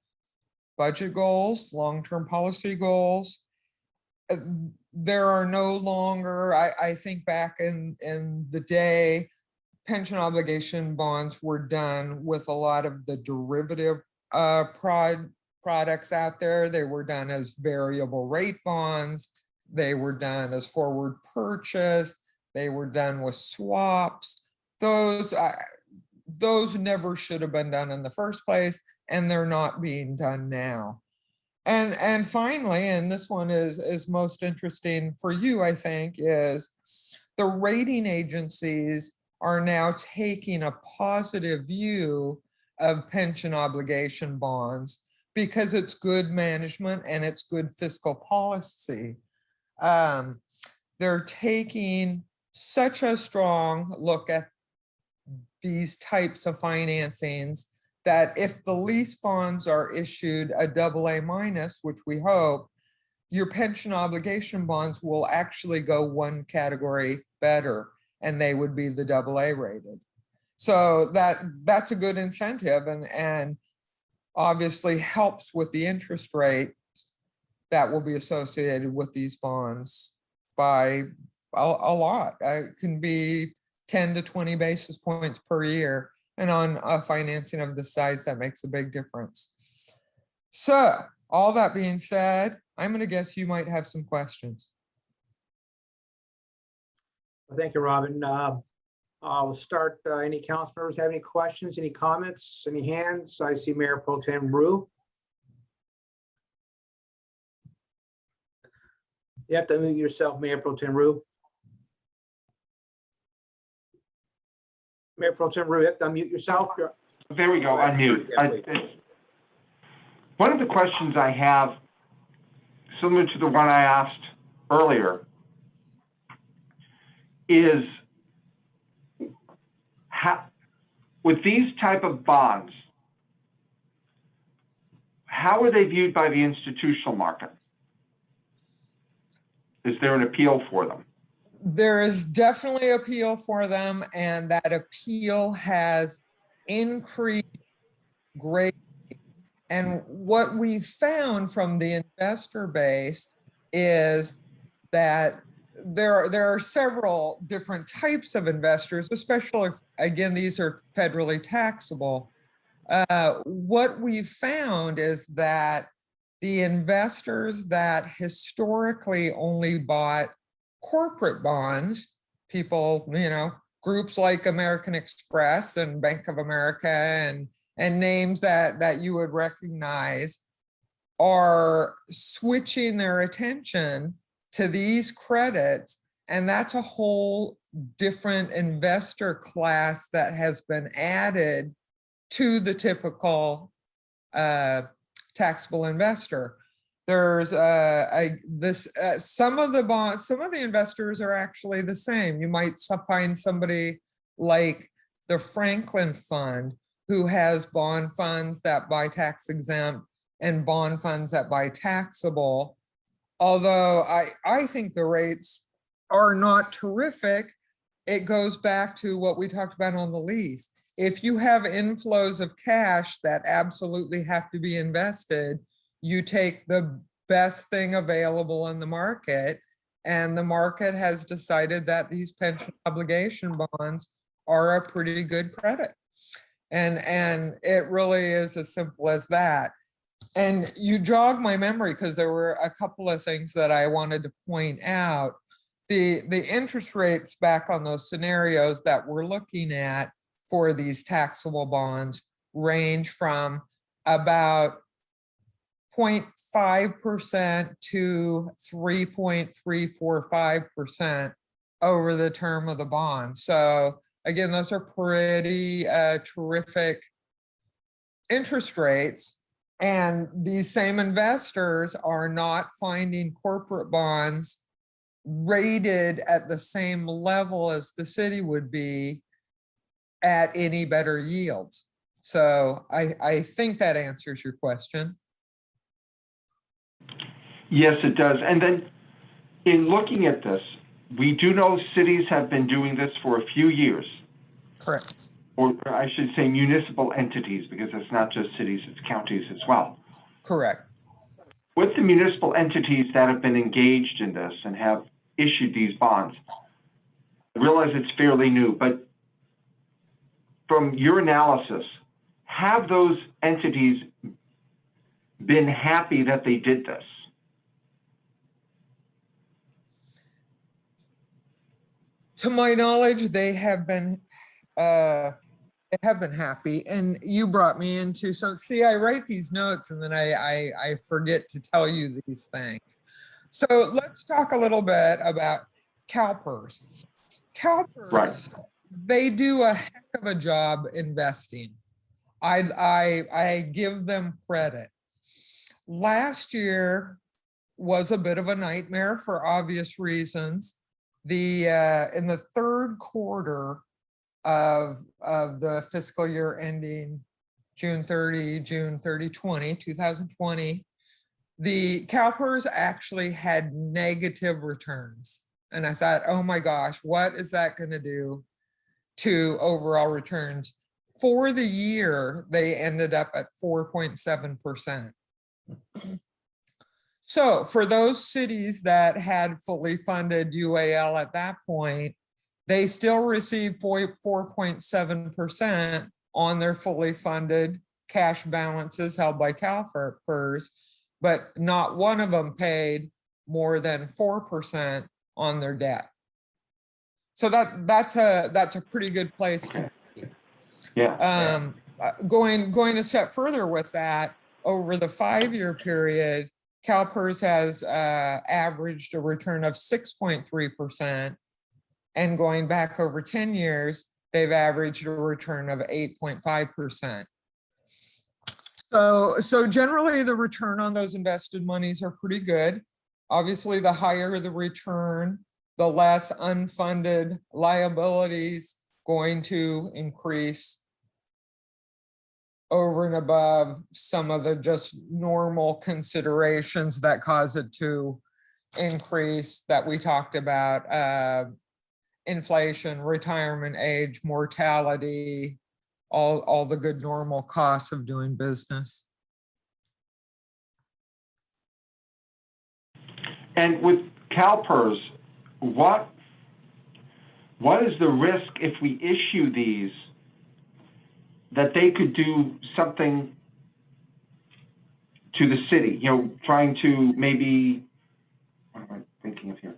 budget goals, long-term policy goals. There are no longer, I think back in the day, pension obligation bonds were done with a lot of the derivative products out there. They were done as variable rate bonds. They were done as forward purchase. They were done with swaps. Those never should have been done in the first place, and they're not being done now. And finally, and this one is most interesting for you, I think, is the rating agencies are now taking a positive view of pension obligation bonds because it's good management and it's good fiscal policy. They're taking such a strong look at these types of financings that if the lease bonds are issued a AA minus, which we hope, your pension obligation bonds will actually go one category better, and they would be the AA rated. So that's a good incentive, and obviously helps with the interest rate that will be associated with these bonds by a lot. It can be 10 to 20 basis points per year. And on a financing of this size, that makes a big difference. So all that being said, I'm going to guess you might have some questions. Well, thank you, Robin. I'll start. Any council members have any questions, any comments, any hands? I see Mayor Pro Tem Rue. You have to unmute yourself, Mayor Pro Tem Rue. Mayor Pro Tem Rue, you have to unmute yourself. There we go, unmute. One of the questions I have, similar to the one I asked earlier, is with these type of bonds, how are they viewed by the institutional market? Is there an appeal for them? There is definitely appeal for them, and that appeal has increased greatly. And what we found from the investor base is that there are several different types of investors, especially if, again, these are federally taxable. What we've found is that the investors that historically only bought corporate bonds, people, groups like American Express and Bank of America and names that you would recognize, are switching their attention to these credits. And that's a whole different investor class that has been added to the typical taxable investor. There's some of the investors are actually the same. You might find somebody like the Franklin Fund who has bond funds that buy tax exempt and bond funds that buy taxable. Although I think the rates are not terrific, it goes back to what we talked about on the lease. If you have inflows of cash that absolutely have to be invested, you take the best thing available in the market, and the market has decided that these pension obligation bonds are a pretty good credit. And it really is as simple as that. And you jog my memory because there were a couple of things that I wanted to point out. The interest rates back on those scenarios that we're looking at for these taxable bonds range from about 0.5% to 3.345% over the term of the bond. So again, those are pretty terrific interest rates. And these same investors are not finding corporate bonds rated at the same level as the city would be at any better yields. So I think that answers your question. Yes, it does. And then in looking at this, we do know cities have been doing this for a few years. Correct. Or I should say municipal entities, because it's not just cities, it's counties as well. Correct. With the municipal entities that have been engaged in this and have issued these bonds, I realize it's fairly new, but from your analysis, have those entities been happy that they did this? To my knowledge, they have been happy. And you brought me into, so see, I write these notes and then I forget to tell you these things. So let's talk a little bit about Calpers. Calpers, Right. they do a heck of a job investing. I give them credit. Last year was a bit of a nightmare for obvious reasons. In the third quarter of the fiscal year ending June 30, 2020, the Calpers actually had negative returns. And I thought, oh my gosh, what is that going to do to overall returns? For the year, they ended up at 4.7%. So for those cities that had fully funded UAL at that point, they still received 4.7% on their fully funded cash balances held by Calpers, but not one of them paid more than 4% on their debt. So that's a pretty good place to be. Yeah. Going a step further with that, over the 5-year period, Calpers has averaged a return of 6.3%, and going back over 10 years, they've averaged a return of 8.5%. So generally, the return on those invested monies are pretty good. Obviously, the higher the return, the less unfunded liabilities going to increase over and above some of the just normal considerations that cause it to increase that we talked about, inflation, retirement age, mortality, all the good normal costs of doing business. And with Calpers, what is the risk if we issue these that they could do something to the city, trying to maybe, what am I thinking of here?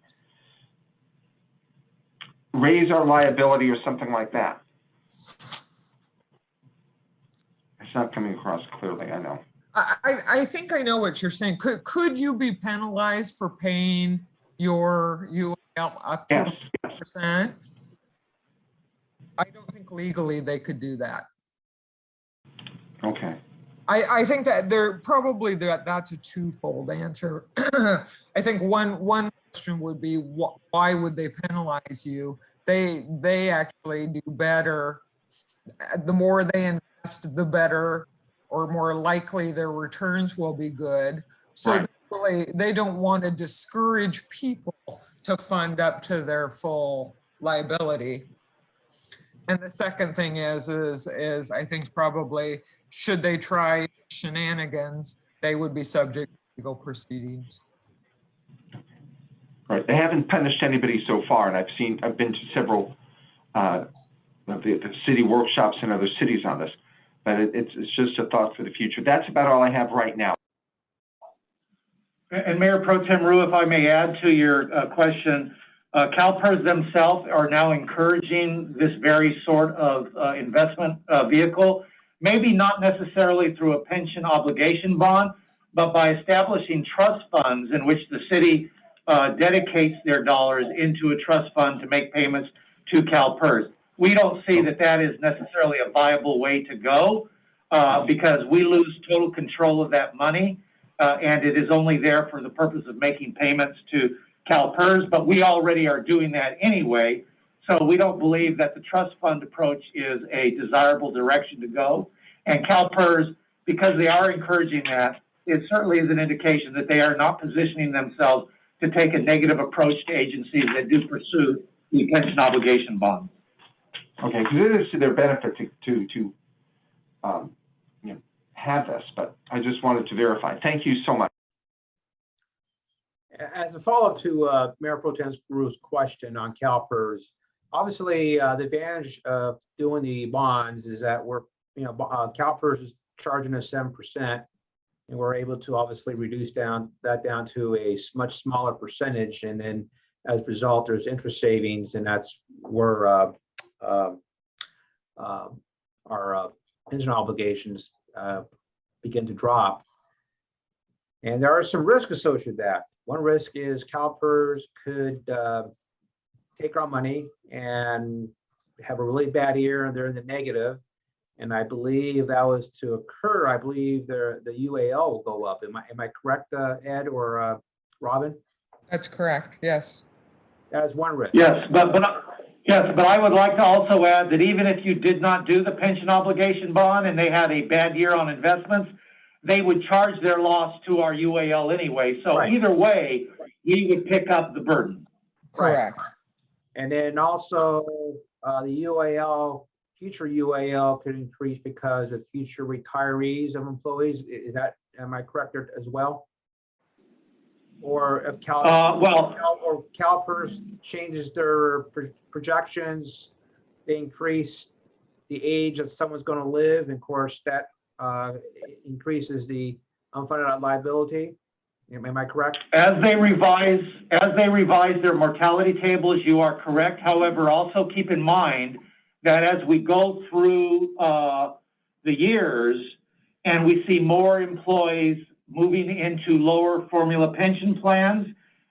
Raise our liability or something like that? It's not coming across clearly, I know. I think I know what you're saying. Could you be penalized for paying your UL up to 1%? I don't think legally they could do that. Okay. I think that that's a twofold answer. I think one question would be, why would they penalize you? They actually do better. The more they invest, the better or more likely their returns will be good. So right. They don't want to discourage people to fund up to their full liability. And the second thing is I think probably should they try shenanigans, they would be subject to legal proceedings. Right. They haven't punished anybody so far, and I've been to several of the city workshops in other cities on this, but it's just a thought for the future. That's about all I have right now. And Mayor Pro Tem Rue, if I may add to your question, Calpers themselves are now encouraging this very sort of investment vehicle, maybe not necessarily through a pension obligation bond, but by establishing trust funds in which the city dedicates their dollars into a trust fund to make payments to Calpers. We don't see that is necessarily a viable way to go because we lose total control of that money and it is only there for the purpose of making payments to Calpers, but we already are doing that anyway. So we don't believe that the trust fund approach is a desirable direction to go. And Calpers, because they are encouraging that, it certainly is an indication that they are not positioning themselves to take a negative approach to agencies that do pursue the pension obligation bond. Okay, because it is to their benefit to have this, but I just wanted to verify. Thank you so much. As a follow-up to Mayor Pro Tem Rue's question on Calpers, obviously the advantage of doing the bonds is that Calpers is charging us 7%, and we're able to obviously reduce that down to a much smaller percentage, and then as a result, there's interest savings, and that's where our pension obligations begin to drop. And there are some risks associated with that. One risk is Calpers could take our money and have a really bad year and they're in the negative, and I believe that was to occur, I believe the UAL will go up. Am I correct, Ed or Robin? That's correct, yes. That is one risk. Yes, but I would like to also add that even if you did not do the pension obligation bond and they had a bad year on investments, they would charge their loss to our UAL anyway. So Right. either way, we would pick up the burden. Correct. And then also the UAL, future UAL could increase because of future retirees of employees. Is that, am I correct there as well? Or if Calpers changes their projections, they increase the age that someone's going to live, and of course that increases the unfunded liability. Am I correct? As they revise their mortality tables, you are correct. However, also keep in mind that as we go through the years and we see more employees moving into lower formula pension plans,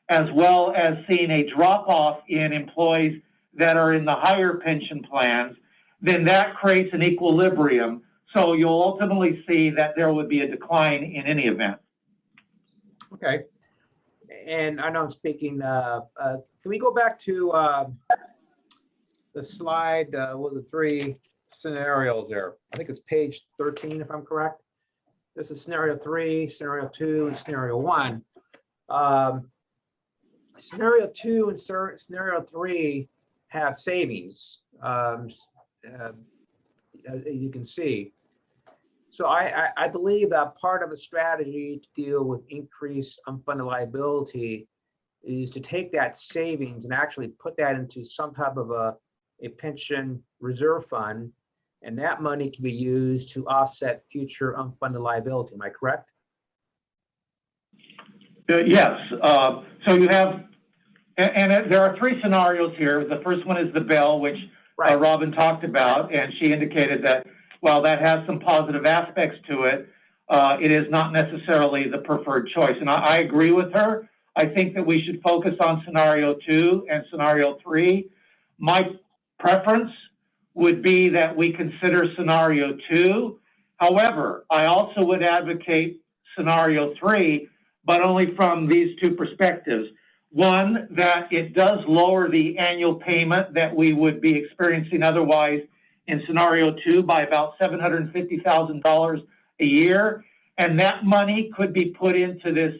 as well as seeing a drop-off in employees that are in the higher pension plans, then that creates an equilibrium. So you'll ultimately see that there would be a decline in any event. Okay. And I know I'm speaking, can we go back to the slide with the three scenarios there? I think it's page 13, if I'm correct. This is scenario 3, scenario 2, and scenario 1. Scenario 2 and scenario 3 have savings, as you can see. So I believe that part of a strategy to deal with increased unfunded liability is to take that savings and actually put that into some type of a pension reserve fund, and that money can be used to offset future unfunded liability. Am I correct? Yes. So you have, and there are three scenarios here. The first one is the Bell, which Robin talked about, and she indicated that while that has some positive aspects to it, it is not necessarily the preferred choice. And I agree with her. I think that we should focus on scenario 2 and scenario 3. My preference would be that we consider scenario 2. However, I also would advocate scenario 3, but only from these two perspectives. One, that it does lower the annual payment that we would be experiencing otherwise in scenario 2 by about $750,000 a year. And that money could be put into this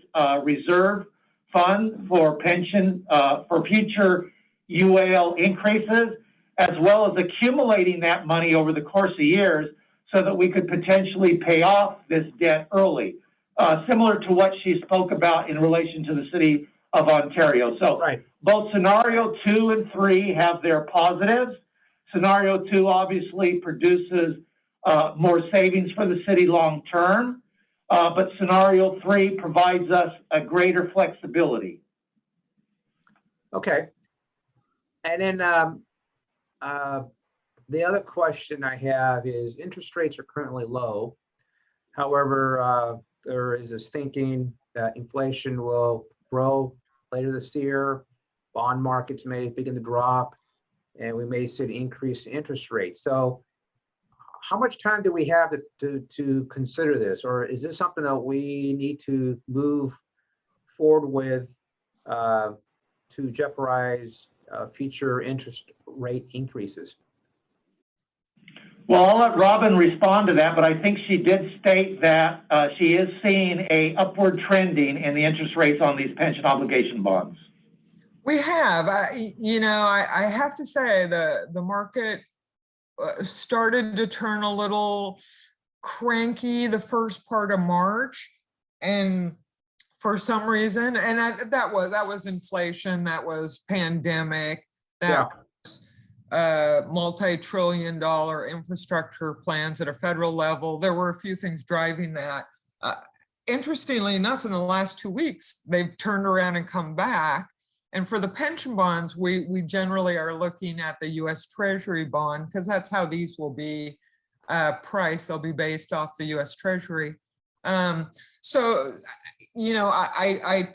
reserve fund for pension, for future UAL increases, as well as accumulating that money over the course of years so that we could potentially pay off this debt early, similar to what she spoke about in relation to the city of Ontario. So both scenario 2 and 3 have their positives. Scenario 2 obviously produces more savings for the city long term, but scenario 3 provides us a greater flexibility. Okay. And then the other question I have is interest rates are currently low. However, there is this thinking that inflation will grow later this year. Bond markets may begin to drop, and we may see an increase in interest rates. So how much time do we have to consider this? Or is this something that we need to move forward with to jeopardize future interest rate increases? Well, I'll let Robin respond to that, but I think she did state that she is seeing a upward trending in the interest rates on these pension obligation bonds. We have, I have to say the market started to turn a little cranky the first part of March, and for some reason, and that was inflation, that was pandemic, that multi-trillion-dollar infrastructure plans at a federal level. There were a few things driving that. Interestingly enough, in the last 2 weeks, they've turned around and come back. And for the pension bonds, we generally are looking at the U.S. Treasury bond, because that's how these will be priced. They'll be based off the U.S. Treasury. So, I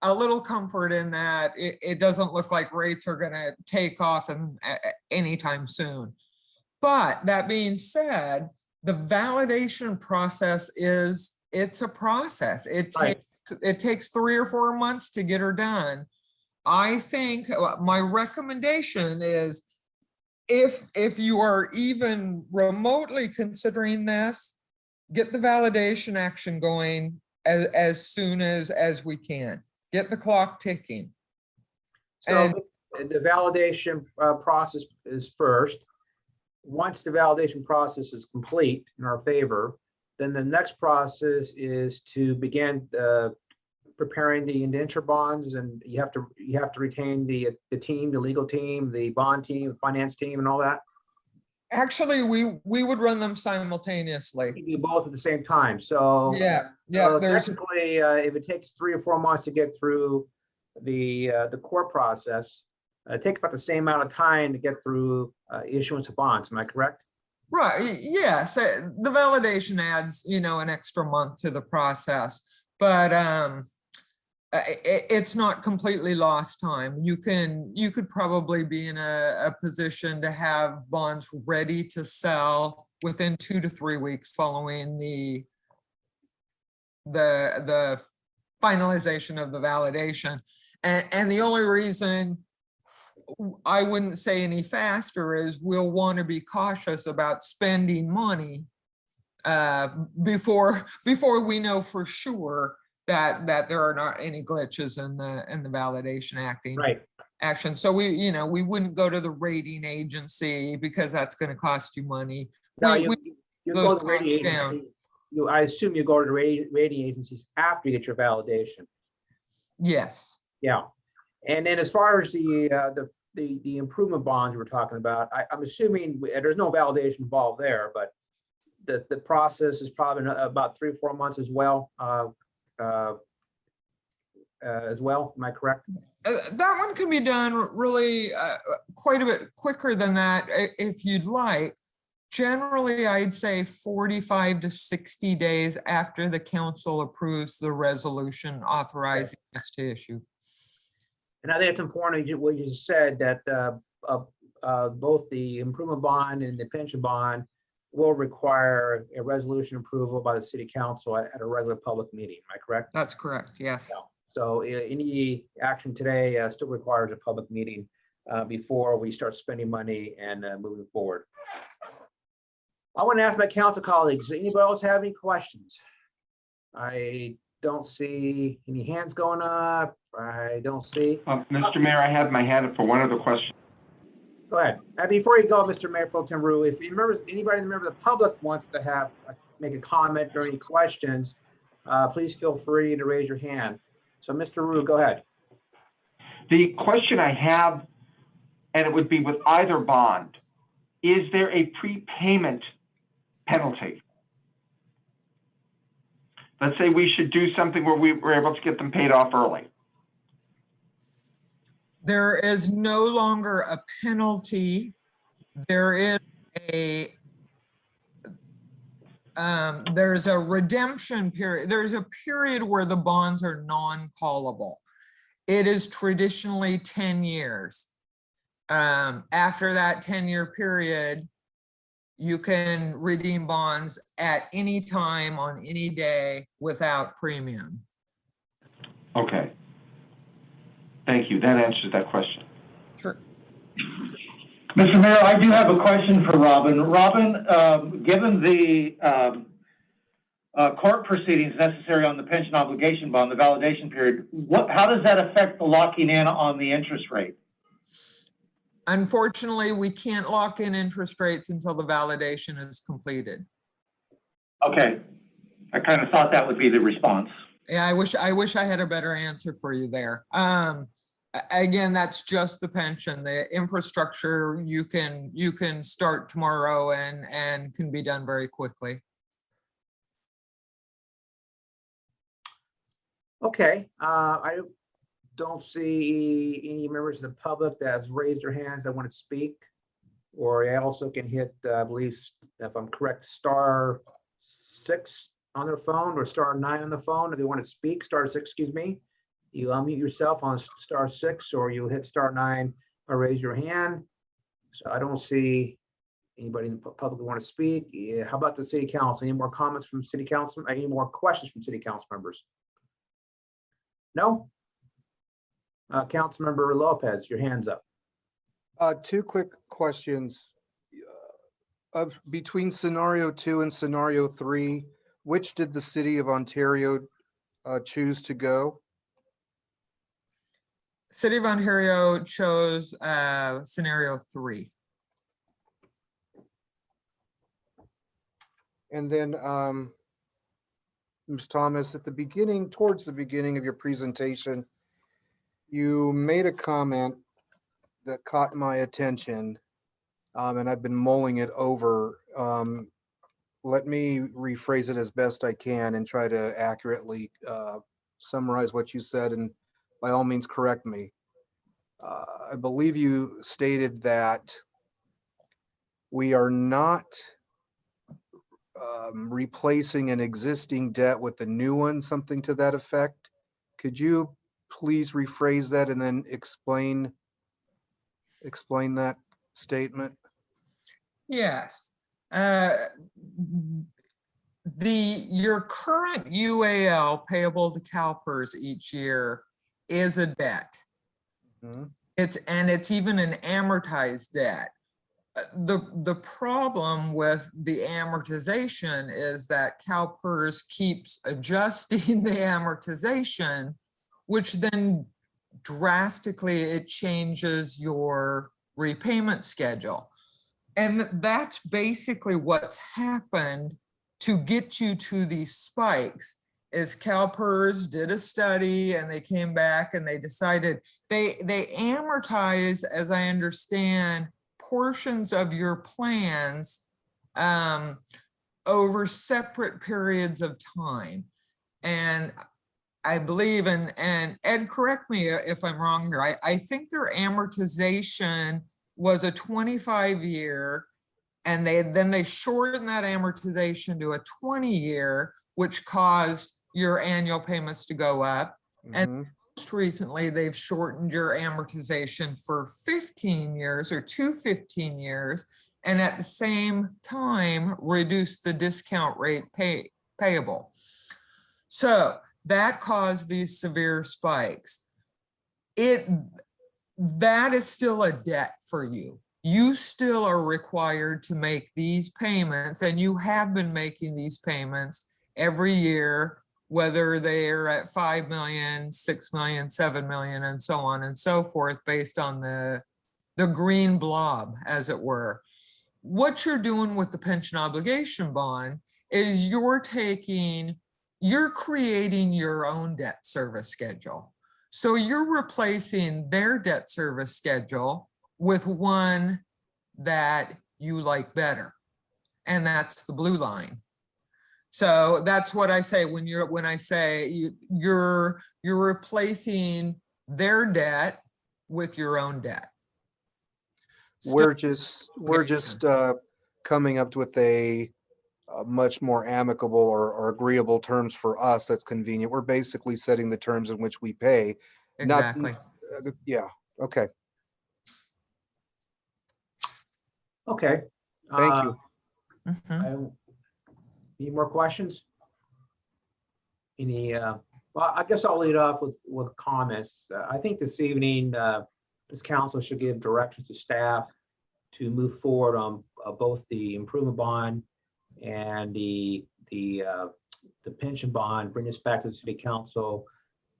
a little comfort in that it doesn't look like rates are gonna take off anytime soon. But that being said, the validation process it's a process. It takes 3 or 4 months to get her done. I think my recommendation is if you are even remotely considering this, get the validation action going as soon as we can. Get the clock ticking. So the validation process is first. Once the validation process is complete in our favor, then the next process is to begin preparing the indenture bonds, and you have to retain the team, the legal team, the bond team, the finance team, and all that. Actually, we would run them simultaneously. You do both at the same time. So Yeah. so There's technically, if it takes 3 or 4 months to get through the court process, it takes about the same amount of time to get through issuance of bonds. Am I correct? right. Yes, the validation adds, an extra month to the process, but it's not completely lost time. You could probably be in a position to have bonds ready to sell within 2 to 3 weeks following the finalization of the validation. And the only reason I wouldn't say any faster is we'll want to be cautious about spending money before we know for sure that there are not any glitches in the validation action. So we wouldn't go to the rating agency because that's going to cost you money. No, We you those go to the rating costs down. agency. I assume you go to the rating agencies after you get your validation. Yes. Yeah. And then as far as the improvement bonds we're talking about, I'm assuming there's no validation involved there, but the process is probably about 3 or 4 months as well. Am I correct? That one can be done really quite a bit quicker than that if you'd like. Generally, I'd say 45 to 60 days after the council approves the resolution authorizing us to issue. And I think it's important what you just said, that both the improvement bond and the pension bond will require a resolution approval by the city council at a regular public meeting. Am I correct? That's correct. Yes. Yeah. So any action today still requires a public meeting before we start spending money and moving forward. I want to ask my council colleagues, does anybody else have any questions? I don't see any hands going up. I don't see. Mr. Mayor, I have my hand up for one other question. Go ahead. Before you go, Mr. Mayor Pro Tem Rue, if you remember, anybody remember the public wants to make a comment or any questions, please feel free to raise your hand. So Mr. Rue, go ahead. The question I have, and it would be with either bond, is there a prepayment penalty? Let's say we should do something where we were able to get them paid off early. There is no longer a penalty. There is there's a redemption period. There's a period where the bonds are non-callable. It is traditionally 10 years. After that 10-year period, you can redeem bonds at any time on any day without premium. Okay. Thank you. That answers that question. Sure. Mr. Mayor, I do have a question for Robin. Robin, given the court proceedings necessary on the pension obligation bond, the validation period, how does that affect the locking in on the interest rate? Unfortunately, we can't lock in interest rates until the validation is completed. Okay. I kind of thought that would be the response. Yeah, I wish I had a better answer for you there. Again, that's just the pension. The infrastructure you can start tomorrow and can be done very quickly. Okay, I don't see any members of the public that have raised their hands that want to speak. Or I also can hit, I believe, if I'm correct, *6 on their phone or *9 on the phone if they want to speak. *6, excuse me. you unmute yourself on *6, or you hit *9 or raise your hand. So I don't see anybody in the public who want to speak. Yeah, how about the city council? Any more comments from city council? Any more questions from city council members? No? Councilmember Lopez, your hand's up. Two quick questions. Between scenario 2 and scenario 3, which did the city of Ontario choose to go? City of Ontario chose scenario 3. And then, Ms. Thomas, at the beginning, towards the beginning of your presentation, you made a comment that caught my attention, and I've been mulling it over. Let me rephrase it as best I can and try to accurately summarize what you said, and by all means, correct me. I believe you stated that we are not replacing an existing debt with a new one, something to that effect. Could you please rephrase that and then explain that statement? Yes. Your current UAL payable to Calpers each year is a debt. Mhm. It's even an amortized debt. The problem with the amortization is that Calpers keeps adjusting the amortization, which then drastically it changes your repayment schedule. And that's basically what's happened to get you to these spikes. Is Calpers did a study and they came back and they decided they amortize, as I understand, portions of your plans over separate periods of time. And I believe, and Ed, correct me if I'm wrong here, I think their amortization was a 25-year, and then they shortened that amortization to a 20-year, which caused your annual payments to go up. And most recently, they've shortened your amortization for 15 years or to 15 years, and at the same time, reduced the discount rate payable. So that caused these severe spikes. That is still a debt for you. You still are required to make these payments, and you have been making these payments every year, whether they're at 5 million, 6 million, 7 million, and so on and so forth, based on the green blob, as it were. What you're doing with the pension obligation bond is you're creating your own debt service schedule. So you're replacing their debt service schedule with one that you like better, and that's the blue line. So that's what I say when I say you're replacing their debt with your own debt. We're just coming up with a much more amicable or agreeable terms for us that's convenient. We're basically setting the terms in which we pay. Exactly. Yeah. Okay. Okay. Thank you. Any more questions? Well, I guess I'll lead off with comments. I think this evening, this council should give directions to staff to move forward on both the improvement bond and the pension bond, bring this back to the city council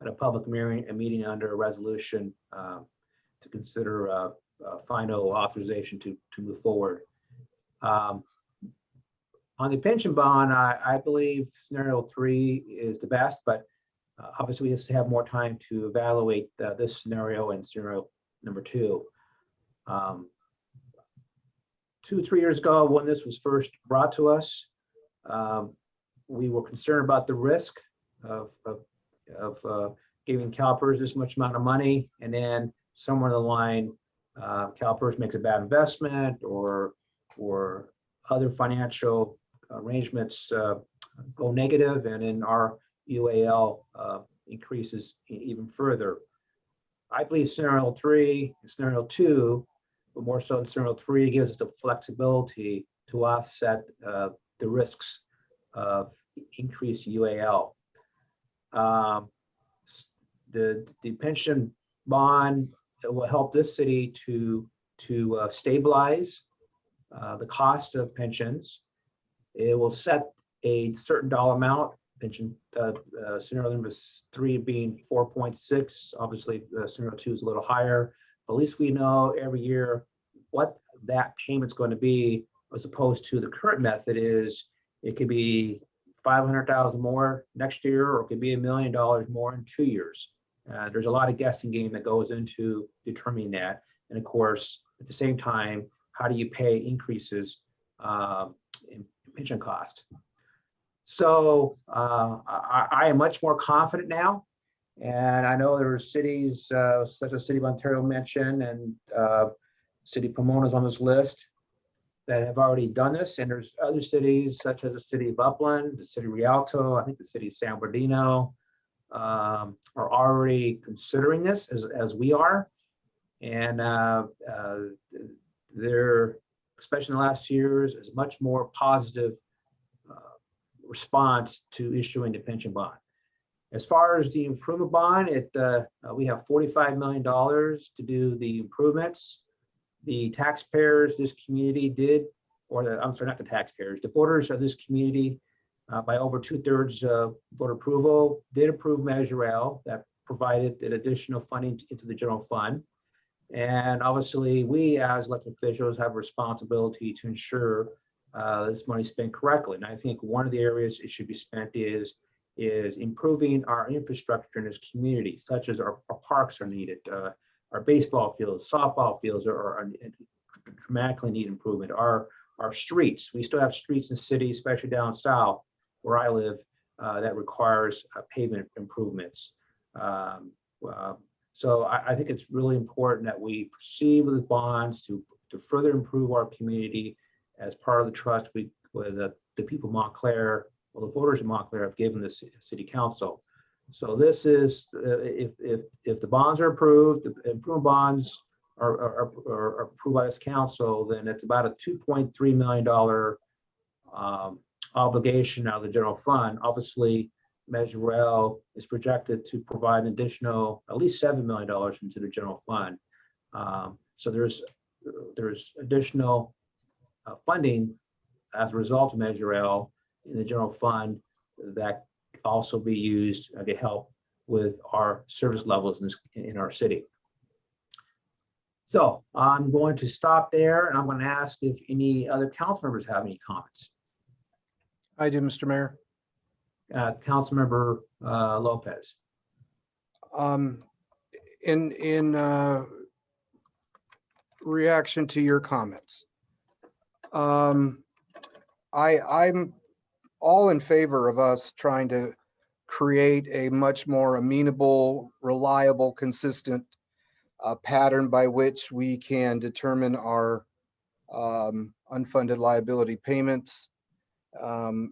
at a public meeting under a resolution to consider final authorization to move forward. On the pension bond, I believe scenario 3 is the best, but obviously we have to have more time to evaluate this scenario and scenario number 2. 2 or 3 years ago, when this was first brought to us, we were concerned about the risk of giving Calpers this much amount of money, and then somewhere in the line, Calpers makes a bad investment, or other financial arrangements go negative, and then our UAL increases even further. I believe scenario 3 and scenario 2, but more so in scenario 3, gives us the flexibility to offset the risks of increased UAL. The pension bond will help this city to stabilize the cost of pensions. It will set a certain dollar amount. Pension scenario number 3 being 4.6. Obviously, scenario 2 is a little higher. But at least we know every year what that payment's going to be, as opposed to the current method is it could be 500,000 more next year, or it could be $1 million more in 2 years. There's a lot of guessing game that goes into determining that. And of course, at the same time, how do you pay increases in pension cost? So I am much more confident now. And I know there are cities such as City of Ontario mentioned, and City of Pomona's on this list, that have already done this. And there's other cities such as the City of Upland, the City of Rialto, I think the City of San Bernardino, are already considering this as we are. And they're, especially in the last 2 years, is much more positive response to issuing the pension bond. As far as the improvement bond, we have $45 million to do the improvements. The taxpayers, this community did, I'm sorry, not the taxpayers, the voters of this community, by over 2/3 voter approval, did approve Measure L that provided an additional funding into the general fund. And obviously, we as elected officials have a responsibility to ensure this money is spent correctly. And I think one of the areas it should be spent is improving our infrastructure in this community, such as our parks are needed, our baseball fields, softball fields are dramatically need improvement. Our streets, we still have streets in the city, especially down south where I live, that requires pavement improvements. So I think it's really important that we proceed with bonds to further improve our community as part of the trust with the people of Montclair, well, the voters of Montclair have given the city council. So this is, if the bonds are approved, the improvement bonds are approved by this council, then it's about a $2.3 million obligation out of the general fund. Obviously, Measure L is projected to provide an additional at least $7 million into the general fund. So there's additional funding as a result of Measure L in the general fund that also be used to help with our service levels in our city. So I'm going to stop there, and I'm going to ask if any other council members have any comments. I do, Mr. Mayor. Councilmember Lopez. In reaction to your comments, I'm all in favor of us trying to create a much more amenable, reliable, consistent pattern by which we can determine our unfunded liability payments,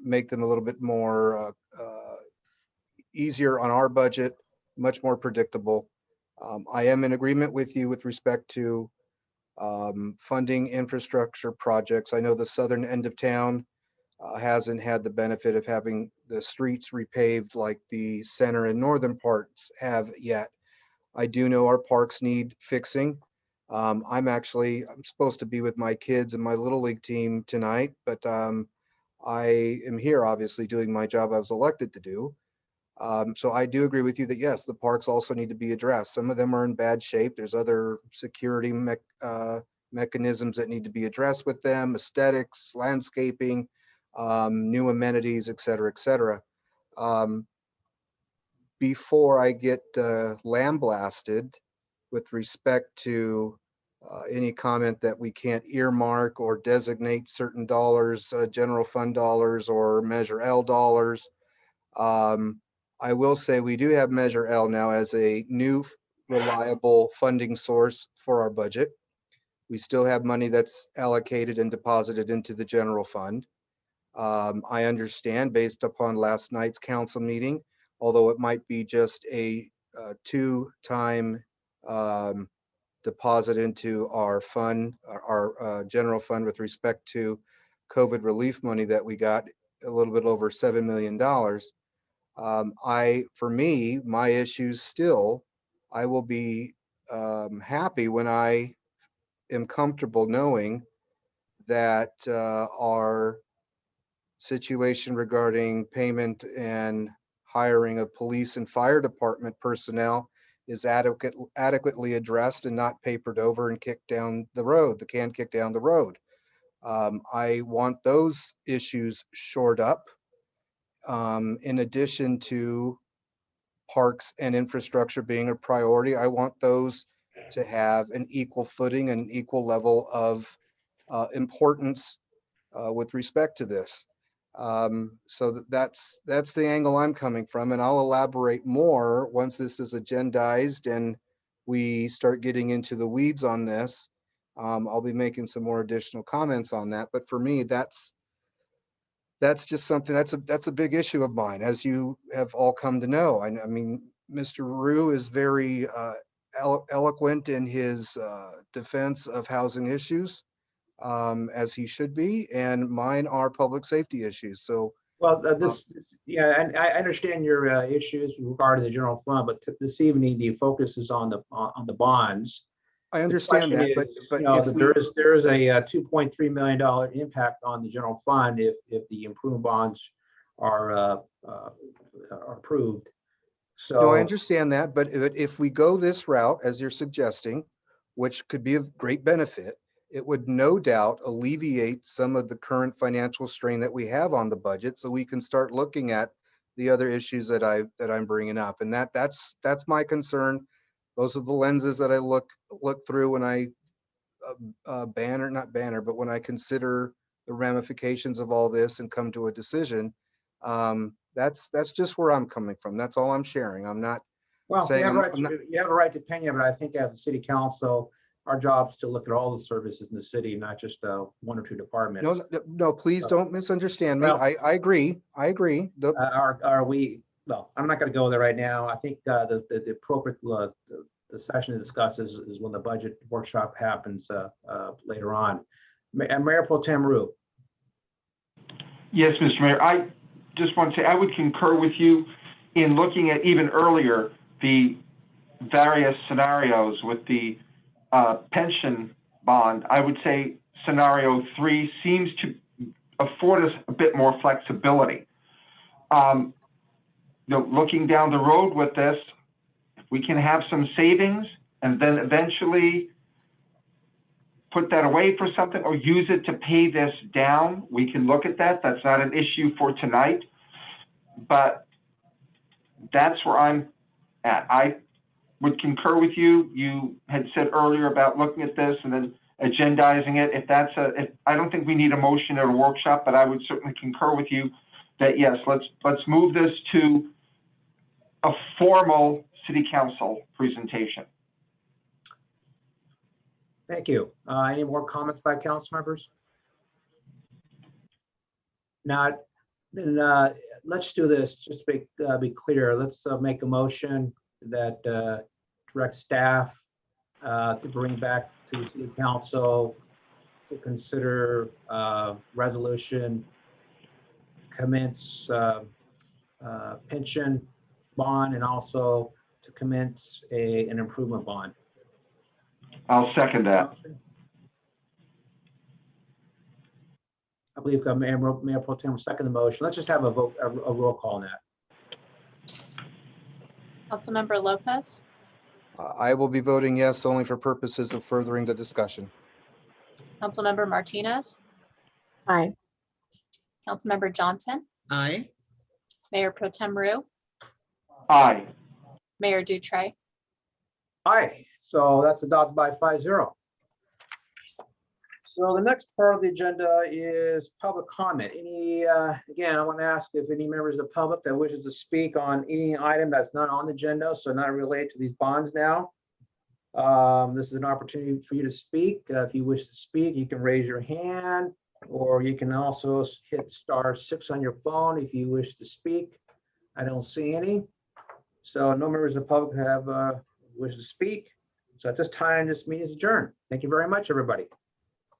make them a little bit more easier on our budget, much more predictable. I am in agreement with you with respect to funding infrastructure projects. I know the southern end of town hasn't had the benefit of having the streets repaved like the center and northern parts have yet. I do know our parks need fixing. I'm supposed to be with my kids and my Little League team tonight, but I am here obviously doing my job I was elected to do. So I do agree with you that yes, the parks also need to be addressed. Some of them are in bad shape. There's other security mechanisms that need to be addressed with them, aesthetics, landscaping, new amenities, et cetera, et cetera. Before I get lambasted with respect to any comment that we can't earmark or designate certain dollars, general fund dollars or Measure L dollars, I will say we do have Measure L now as a new reliable funding source for our budget. We still have money that's allocated and deposited into the general fund. I understand based upon last night's council meeting, although it might be just a two-time deposit into our fund, our general fund with respect to COVID relief money that we got, a little bit over $7 million. For me, my issues still, I will be happy when I am comfortable knowing that our situation regarding payment and hiring of police and fire department personnel is adequately addressed and not papered over and kicked down the road, the can kicked down the road. I want those issues shored up. In addition to parks and infrastructure being a priority, I want those to have an equal footing and equal level of importance with respect to this. So that's the angle I'm coming from, and I'll elaborate more once this is agendized and we start getting into the weeds on this. I'll be making some more additional comments on that, but for me, that's just something that's a big issue of mine, as you have all come to know. I mean, Mr. Rue is very eloquent in his defense of housing issues, as he should be, and mine are public safety issues. So, Well, yeah, and I understand your issues regarding the general fund, but this evening, the focus is on the bonds. I The understand question that, is, but you know, if that we, there is a $2.3 million impact on the general fund if the improvement bonds are approved. no, I So, understand that, but if we go this route, as you're suggesting, which could be of great benefit, it would no doubt alleviate some of the current financial strain that we have on the budget, so we can start looking at the other issues that I'm bringing up, and that's my concern. Those are the lenses that I look through when I when I consider the ramifications of all this and come to a decision. That's just where I'm coming from. That's all I'm sharing. I'm not well, saying you have a right to opinion, but I think as a city council, our job is to look at all the services in the city, not just one or two departments. no, please don't misunderstand me. Well, I agree. Are we, well, I'm not going to go there right now. I think the appropriate the session to discuss is when the budget workshop happens later on. And Mayor Pro Tem Rue. Yes, Mr. Mayor, I just want to say I would concur with you in looking at even earlier the various scenarios with the pension bond. I would say scenario 3 seems to afford us a bit more flexibility. You know, looking down the road with this, if we can have some savings and then eventually put that away for something or use it to pay this down, we can look at that. That's not an issue for tonight, but that's where I'm at. I would concur with you. You had said earlier about looking at this and then agendizing it. I don't think we need a motion at a workshop, but I would certainly concur with you that yes, let's move this to a formal city council presentation. Thank you. Any more comments by council members? Not, then let's do this. Just to be clear. Let's make a motion that direct staff to bring back to the city council to consider resolution, commence pension bond, and also to commence an improvement bond. I'll second that. I believe Mayor Pro Tem will second the motion. Let's just have a vote, a roll call on that. Councilmember Lopez, I will be voting yes only for purposes of furthering the discussion. Councilmember Martinez, Aye. Councilmember Johnson, Aye. Mayor Pro Tem Rue, Aye. Mayor Dutray. Aye, so that's adopted by 5-0. So the next part of the agenda is public comment. Again, I want to ask if any members of the public that wishes to speak on any item that's not on the agenda, so not related to these bonds now. This is an opportunity for you to speak. If you wish to speak, you can raise your hand, or you can also hit *6 on your phone if you wish to speak. I don't see any. So no members of the public have wish to speak. So at this time, this meeting is adjourned. Thank you very much, everybody.